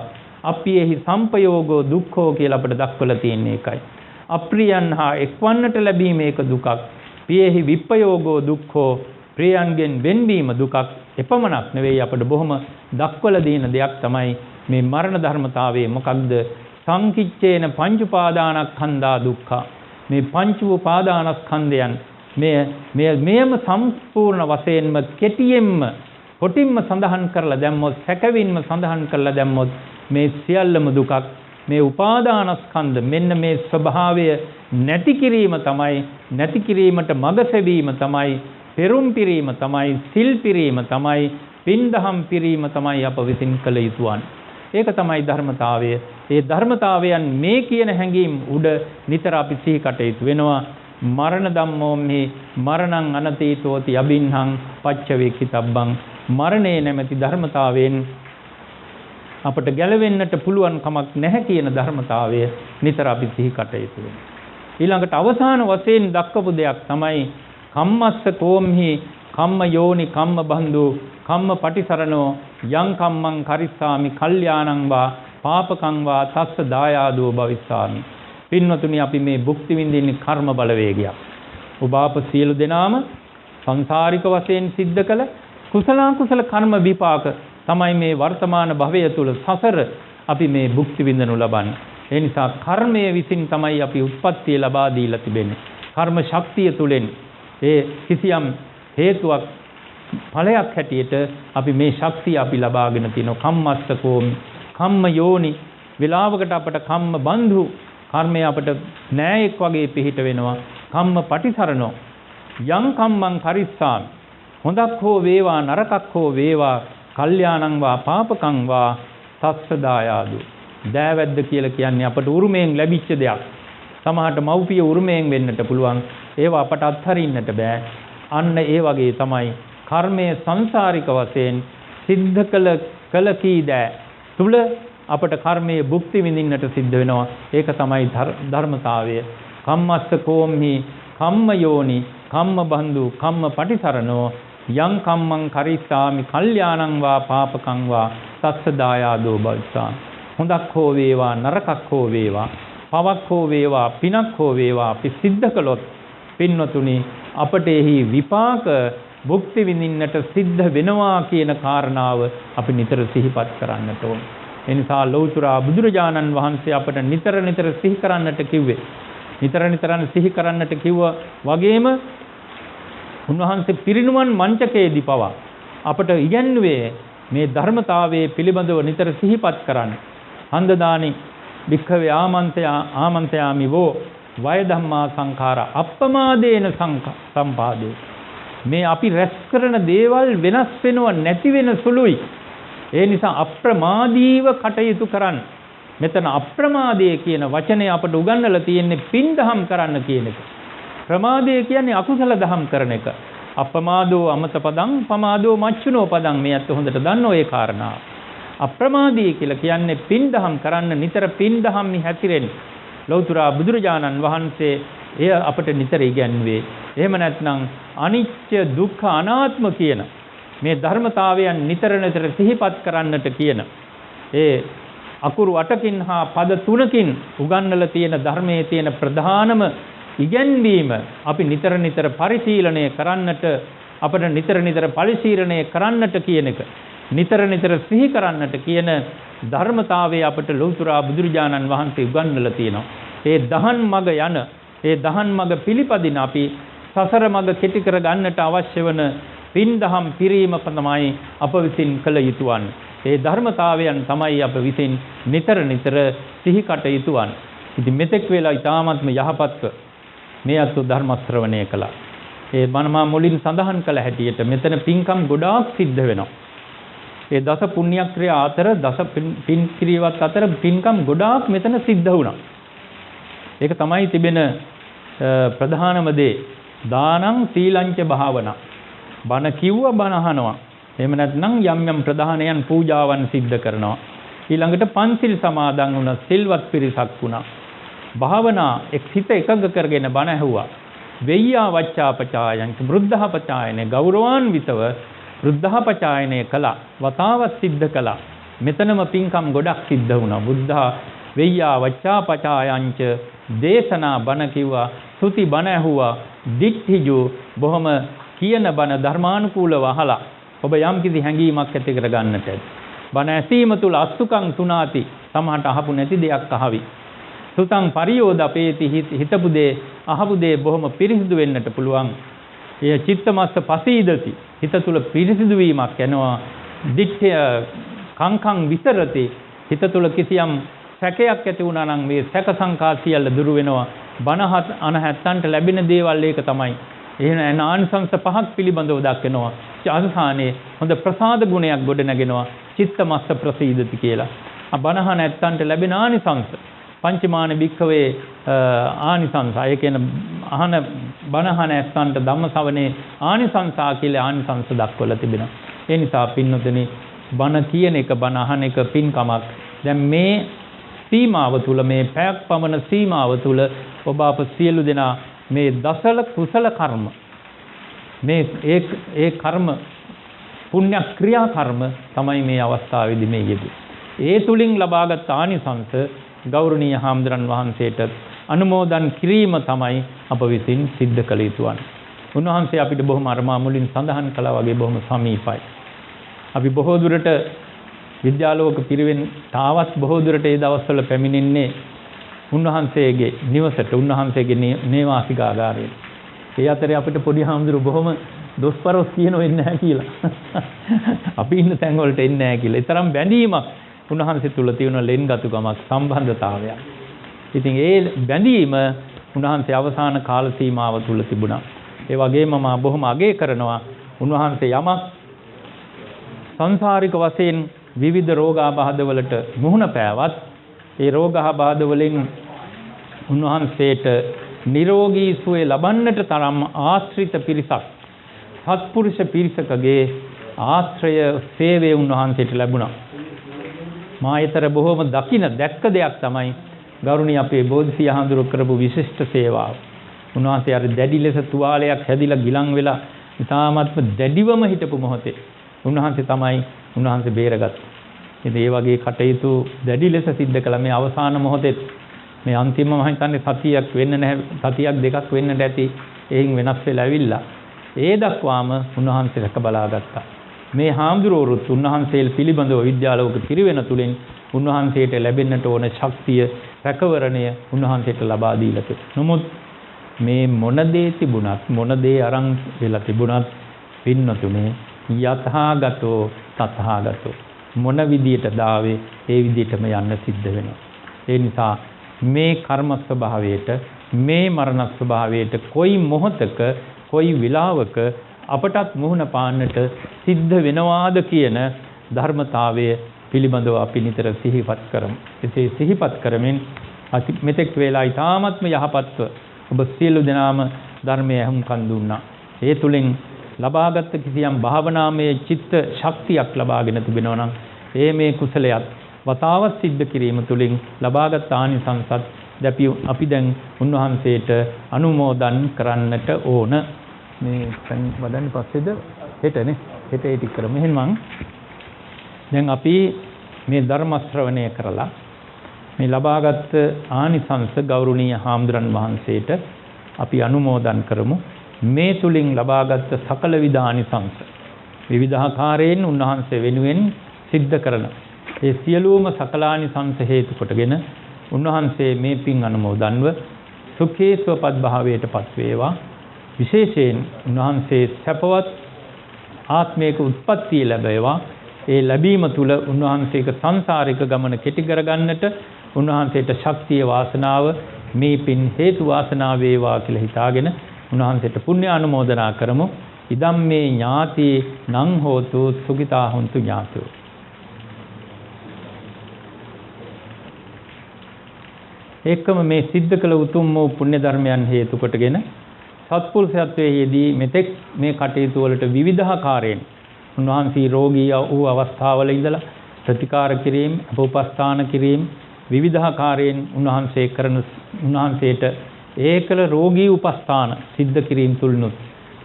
අප්‍රියෙහි සංපයෝගෝ දුක්ඛෝ කියලා අපට දක්වලා තියෙන එකයි. අප්‍රියයන් හා එක්වන්නට ලැබීම ඒක දුකක්. පියෙහි විප්පයෝගෝ දුක්ඛෝ ප්‍රියයන්ගෙන් වෙන්වීම දුකක්. එපමණක් නෙවෙයි අපට බොහොම දක්වලා දෙන දෙයක් තමයි මේ මරණ ධර්මතාවයේ මොකක්ද? සංකිච්ඡේන පංච උපාදානස්කන්ධා දුක්ඛ. මේ පංච උපාදානස්කන්ධයන් මෙයම සම්පූර්ණ වශයෙන්ම කෙටියෙන්ම කොටින්ම සඳහන් කරලා දැම්මොත්, සැකවින්ම සඳහන් කරලා දැම්මොත් මේ සියල්ලම දුකක්. මේ උපාදානස්කන්ධ මෙන්න මේ ස්වභාවය නැති කිරීම තමයි, නැති කිරීමට මඟ සැවීම තමයි, පෙරුම් පිරීම තමයි, සිල් පිරීම තමයි, පින්දහම් පිරීම තමයි අප විසින් කළ යුතු වන්නේ. ඒක තමයි ධර්මතාවය. ඒ ධර්මතාවයන් මේ කියන හැඟීම් උඩ නිතර අපි සිහි කටයුතු වෙනවා. මරණ ධම්මෝම්හි මරණං අනතීතෝති අබින්හං පච්චවේක්කිතබ්බං. මරණේ නැමැති ධර්මතාවයෙන් අපට ගැලවෙන්නට පුළුවන් කමක් නැහැ කියන ධර්මතාවය නිතර අපි සිහි කටයුතු වෙනවා. ඊළඟට අවසාන වශයෙන් දක්වපු දෙයක් තමයි කම්මස්ස කෝම්හි කම්ම යෝනි කම්ම බන්දු කම්ම පටිසරණෝ යං කම්මං කරිස්සාමි කල්යාණං වා පාපකං වා තස්ස දායාදෝ භවිස්සාමි. පින්වතුනි, අපි මේ භුක්ති විඳින්නේ කර්ම බලවේගයක්. ඔබ අප සියලු දෙනාම සංසාරික වශයෙන් සිද්ධ කළ කුසල කර්ම විපාක තමයි මේ වර්තමාන භවය තුල සසර අපි මේ භුක්ති විඳනු ලබන්නේ. ඒ නිසා කර්මයේ විසින් තමයි අපි උත්පත්තිය ලබා දීලා තිබෙන්නේ. කර්ම ශක්තිය තුලින් ඒ කිසියම් හේතුවක් ඵලයක් හැටියට අපි මේ ශක්තිය අපි ලබාගෙන තිනවා. කම්මස්සකෝ කම්ම යෝනි විලාවකට අපට කම්ම බන්ධු කර්මය අපට නෑයෙක් වගේ පිහිට වෙනවා. කම්ම පටිසරණෝ යං කම්මං කරිස්සාමි හොඳක් හෝ වේවා නරකක් හෝ වේවා කල්යාණං වා පාපකං වා තස්ස දායාදු. දෑවැද්ද කියලා කියන්නේ අපට උරුමයෙන් ලැබිච්ච දෙයක්. සමහරට මව්පිය උරුමයෙන් වෙන්නට පුළුවන්. ඒවා අපට අත්හරින්නට බෑ. අන්න ඒ වගේ තමයි කර්මයේ සංසාරික වශයෙන් සිද්ධ කළ කී දෑ තුල අපට කර්මයේ භුක්ති විඳින්නට සිද්ධ වෙනවා. ඒක තමයි ධර්මතාවය. කම්මස්ස කෝම්හි කම්ම යෝනි කම්ම බන්දු කම්ම පටිසරණෝ යං කම්මං කරිස්සාමි කල්යාණං වා පාපකං වා තස්ස දායාදෝ බල්සා. හොඳක් හෝ වේවා නරකක් හෝ වේවා පවක් හෝ වේවා පිනක් හෝ වේවා අපි සිද්ධ කළොත් පින්වතුනි අපට එහි විපාක භුක්ති විඳින්නට සිද්ධ වෙනවා කියන කාරණාව අපි නිතර සිහිපත් කරන්නට ඕන. ඒ නිසා ලෞතර බුදුරජාණන් වහන්සේ අපට නිතර සිහි කරන්නට කිව්වේ. නිතර සිහි කරන්නට කිව්ව වගේම උන්වහන්සේ පිරිනුවන් මංචකයේදී පවා අපට ඉගැන්වුවේ මේ ධර්මතාවයේ පිළිබඳව නිතර සිහිපත් කරන්න. හන්දදානි භික්ඛවේ ආමන්ත්‍යාමි වෝ වය ධම්මා සංඛාර අප්පමාදේන සම්පාදේ. මේ අපි රැස් කරන දේවල් වෙනස් වෙනව නැති වෙන සුළුයි. ඒ නිසා අප්‍රමාදීව කටයුතු කරන්න. මෙතන අප්‍රමාදය කියන වචනේ අපට උගන්වලා තියෙන්නේ පින්දහම් කරන්න කියන එක. ප්‍රමාදය කියන්නේ අකුසල දහම් කරන එක. අප්‍රමාදෝ අමත පදං පමාදෝ මච්චුනෝ පදං මේ අත් හොඳට දන්නෝ ඒ කාරණාව. අප්‍රමාදී කියලා කියන්නේ පින්දහම් කරන්න නිතර පින්දහම් හැතිරෙන්න. ලෞතර බුදුරජාණන් වහන්සේ එය අපට නිතර ඉගැන්වුවේ. එහෙම නැත්නම් අනිත්‍ය දුක්ඛ අනාත්ම කියන මේ ධර්මතාවයන් නිතර සිහිපත් කරන්නට කියන ඒ අකුරු 8කින් හා පද 3කින් උගන්වලා තියෙන ධර්මයේ තියෙන ප්‍රධානම ඉගැන්වීම අපි නිතර පරිශීලනය කරන්නට අපට නිතර පරිශීලනය කරන්නට කියන එක නිතර සිහි කරන්නට කියන ධර්මතාවය අපට ලෞතර බුදුරජාණන් වහන්සේ උගන්වලා තියෙනවා. ඒ දහන් මඟ යන ඒ දහන් මඟ පිළිපදින අපි සසර මඟ කෙටි කර ගන්නට අවශ්‍ය වන පින්දහම් පිරීම තමයි අප විසින් කළ යුතු වන්නේ. ඒ ධර්මතාවයන් තමයි අප විසින් නිතර සිහි කටයුතු වන්නේ. ඉතින් මෙතෙක් වෙලා ඊ타ත්ම යහපත්ව මේ අතු ධර්ම ශ්‍රවණය කළා. ඒ මනමා මුලින් සඳහන් කළ හැටියට මෙතන පින්කම් ගොඩාක් සිද්ධ වෙනවා. ඒ දස පුණ්‍ය ක්‍රියා අතර දස පින් ක්‍රියාවත් අතර පින්කම් ගොඩාක් මෙතන සිද්ධ වුණා. ඒක තමයි තිබෙන ප්‍රධානම දේ. දානං සීලංච භාවනා. බණ කිව්ව බණ අහනවා. එහෙම නැත්නම් යම් ප්‍රධානයන් පූජාවන් සිද්ධ කරනවා. ඊළඟට පන්සිල් සමාදන් වුණා, සිල්වත් පිරිසක් වුණා. භාවනා හිත එකඟ කරගෙන බණ ඇහුවා. වෙය්‍යා වච්චාපචායං වෘද්ධහපචායනේ ගෞරවාන්විතව වෘද්ධහපචායනේ කළා. වතාවත් සිද්ධ කළා. මෙතනම පින්කම් ගොඩක් සිද්ධ වුණා. බුද්ධා වෙය්‍යා වච්චාපචායංච දේශනා බණ කිව්වා, සුති බණ ඇහුවා, දික්ඨිජු බොහොම කියන බණ ධර්මානුකූලව අහලා ඔබ යම් කිසි හැඟීමක් ඇති කර ගන්නට ඇති. බණ ඇසීම තුල අසුකං සුනාති සමහරට අහපු නැති දෙයක් අහවි. සුතං පරියෝදපේති හිතපු දේ අහපු දේ බොහොම පිරිසිදු වෙන්නට පුළුවන්. එය චිත්තමස්ස පසීදති හිත තුල පිරිසිදු වීමක් එනවා. දික්ඛය කංකං විතරති හිත තුල කිසියම් සැකයක් ඇති වුණා නම් මේ සැක සංකා සියල්ල දුරු වෙනවා. බණහත් අනහත්තන්ට ලැබෙන දේවල් ඒක තමයි. එහෙනම් ආනිසංස පහක් පිළිබඳව දක්වනවා. අවසානයේ හොඳ ප්‍රසාද ගුණයක් ගොඩ නැගෙනවා. චිත්තමස්ස ප්‍රසීදති කියලා. බණහ නැත්තන්ට ලැබෙන ආනිසංස පංචමාන භික්ඛවේ ආනිසංස. ඒ කියන අහන බණහ නැත්තන්ට ධම්මසවනේ ආනිසංසා කියලා ආනිසංස දක්වලා තිබෙනවා. ඒ නිසා පින්නතුනි බණ කියන එක බණ අහන එක පින්කමක්. දැන් මේ සීමාව තුල මේ පැයක් පමණ සීමාව තුල ඔබ අප සියලු දෙනා මේ දසල කුසල කර්ම මේ ඒ කර්ම පුණ්‍ය ක්‍රියා කර්ම තමයි මේ අවස්ථාවේදී මේ යෙදුනේ. ඒ තුලින් ලබාගත් ආනිසංස ගෞරවනීය හාමුදුරන් වහන්සේට අනුමෝදන් කිරීම තමයි අප විසින් සිද්ධ කළ යුතු වන්නේ. උන්වහන්සේ අපිට බොහොම අරමා මුලින් සඳහන් කළා වගේ බොහොම සමීපයි. අපි බොහෝ දුරට විද්‍යාලෝක පිරිවෙන් තාවත් බොහෝ දුරට ඒ දවස්වල පැමිණෙන්නේ උන්වහන්සේගේ නිවසට, උන්වහන්සේගේ නේවාසිකාගාරයට. ඒ අතරේ අපිට පොඩි හාමුදුරු බොහොම දොස්පරොස් කියනෝ එන්නේ නැහැ කියලා. අපි ඉන්න තැන් වලට එන්නේ නැහැ කියලා. ඒ තරම් බැඳීමක් උන්වහන්සේ තුල තියෙන ලෙන්ගතුකමක් සම්බන්ධතාවයක්. ඉතින් ඒ බැඳීම උන්වහන්සේ අවසාන කාල සීමාව තුල තිබුණා. ඒ වගේම මම බොහොම අගය කරනවා උන්වහන්සේ යමක් සංසාරික වශයෙන් විවිධ රෝගාබාධ වලට මුහුණ පෑවත් ඒ රෝගාබාධ වලින් උන්වහන්සේට නිරෝගී සුවය ලබන්නට තරම් ආශ්‍රිත පිරිසක් සත්පුරුෂ පිරිසකගේ ආශ්‍රය සේවය උන්වහන්සේට ලැබුණා. මා ඊතර බොහොම දැක්ක දෙයක් තමයි ගෞරවනීය අපේ බෝධිසී හඳුරු කරපු විශිෂ්ට සේවාව. උන්වහන්සේ අර දැඩි ලෙස තුවාලයක් හැදිලා ගිලන් වෙලා ඉතාමත්ම දැඩිවම හිටපු මොහොතේ උන්වහන්සේ තමයි උන්වහන්සේ බේරගත්තේ. ඉතින් ඒ වගේ කටයුතු දැඩි ලෙස සිද්ධ කළා මේ අවසාන මොහොතේ. මේ අන්තිම මම හිතන්නේ සතියක් වෙන්න නැහැ, සතියක් දෙකක් වෙන්නට ඇති. එයින් වෙනස් වෙලා ඇවිල්ලා ඒ දක්වාම උන්වහන්සේ රැක බලා ගත්තා. මේ හාමුදුරුවෝත් උන්වහන්සේ පිළිබඳව විද්‍යාලෝක පිරිවෙන තුලින් උන්වහන්සේට ලැබෙන්නට ඕන ශක්තිය, රැකවරණය උන්වහන්සේට ලබා දීලා තිබුණා. නමුත් මේ මොන දේ තිබුණත් මොන දේ අරන් වෙලා තිබුණත් පින්නතුනේ යථාගතෝ තථාගතෝ මොන විදියට දාවේ ඒ විදියටම යන්න සිද්ධ වෙනවා. ඒ නිසා මේ කර්ම ස්වභාවයට මේ මරණ ස්වභාවයට කොයි මොහොතක කොයි විලාවක අපටත් මුහුණ පාන්නට සිද්ධ වෙනවාද කියන ධර්මතාවය පිළිබඳව අපි නිතර සිහිපත් කරමු. එසේ සිහිපත් කරමින් මෙතෙක් වේලා ඊ타ත්ම යහපත්ව ඔබ සියලු දෙනාම ධර්මයේ අහුම්කන් දුන්නා. ඒ තුලින් ලබාගත් කිසියම් භාවනාමය චිත්ත ශක්තියක් ලබාගෙන තිබෙනවා නම් ඒ මේ කුසලයක් වතාවත් සිද්ධ කිරීම තුලින් ලබාගත් ආනිසංසත් අපි දැන් උන්වහන්සේට අනුමෝදන් කරන්නට ඕන. මේ වදන්නේ පස්සේද හෙටනේ හෙට ඒ ටික කරමු. එහෙනම් දැන් අපි මේ ධර්ම ශ්‍රවණය කරලා මේ ලබාගත් ආනිසංස ගෞරවනීය හාමුදුරන් වහන්සේට අපි අනුමෝදන් කරමු. මේ තුලින් ලබාගත් සකල විධ ආනිසංස විවිධාකාරයෙන් උන්වහන්සේ වෙනුවෙන් සිද්ධ කරන ඒ සියලුම සකලානිසංස හේතු කොටගෙන උන්වහන්සේ මේ පින් අනුමෝදන්ව සුඛේ සුවපත් භාවයටපත් වේවා. විශේෂයෙන් උන්වහන්සේ සැපවත් ආත්මික උත්පත්තිය ලැබේවා. ඒ ලැබීම තුල උන්වහන්සේක සංසාරික ගමන කෙටි කරගන්නට උන්වහන්සේට ශක්තිය වාසනාව මේ පින් හේතු වාසනාව වේවා කියලා හිතාගෙන උන්වහන්සේට පුණ්‍ය අනුමෝදනා කරමු. ඉදම් මේ ඥාති නං හෝතු සුඛිතා හොන්තු ඥාතෝ. ඒකම මේ සිද්ධ කළ උතුම් වූ පුණ්‍ය ධර්මයන් හේතු කොටගෙන සත්පුරුෂත්වයේදී මෙතෙක් මේ කටයුතු වලට විවිධාකාරයෙන් උන්වහන්සේ රෝගී වූ අවස්ථාවල ඉඳලා ප්‍රතිකාර කිරීම, අපෝපස්ථාන කිරීම විවිධාකාරයෙන් උන්වහන්සේට ඒකල රෝගී උපස්ථාන සිද්ධ කිරීම තුලනුත්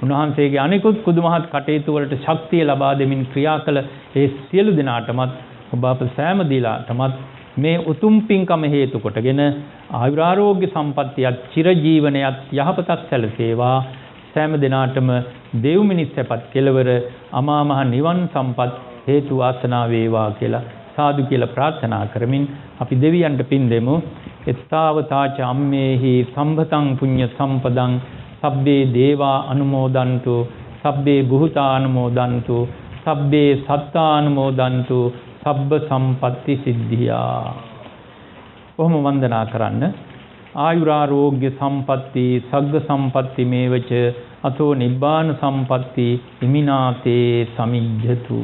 උන්වහන්සේගේ අනිකුත් කුදුමහත් කටයුතු වලට ශක්තිය ලබා දෙමින් ක්‍රියා කළ ඒ සියලු දෙනාටමත් ඔබ අප සෑම දීලාටමත් මේ උතුම් පින්කම හේතු කොටගෙන ආයුරාෝග්‍ය සම්පන්නියත් චිරජීවනයත් යහපතක් සැලසේවා. සෑම දිනාටම දෙව් මිනිස් සැපත් කෙලවර අමා මහ නිවන් සම්පත් හේතු වාසනා වේවා කියලා සාදු කියලා ප්‍රාර්ථනා කරමින් අපි දෙවියන්ට පින් දෙමු. එත්තාවතාච අම්මේහි සම්භතං පුඤ්ඤ සම්පදං සබ්බේ දේවා අනුමෝදන්තු සබ්බේ බුහතා අනුමෝදන්තු සබ්බේ සත්තා අනුමෝදන්තු සබ්බ සම්පatti සිද්ධියා. කොහොම වන්දනා කරන්න. ආයුරාෝග්‍ය සම්පatti සග්ග සම්පatti මේවච අතෝ නිබ්බාන සම්පatti ඉමිනාතේ සමිජ්ජතු.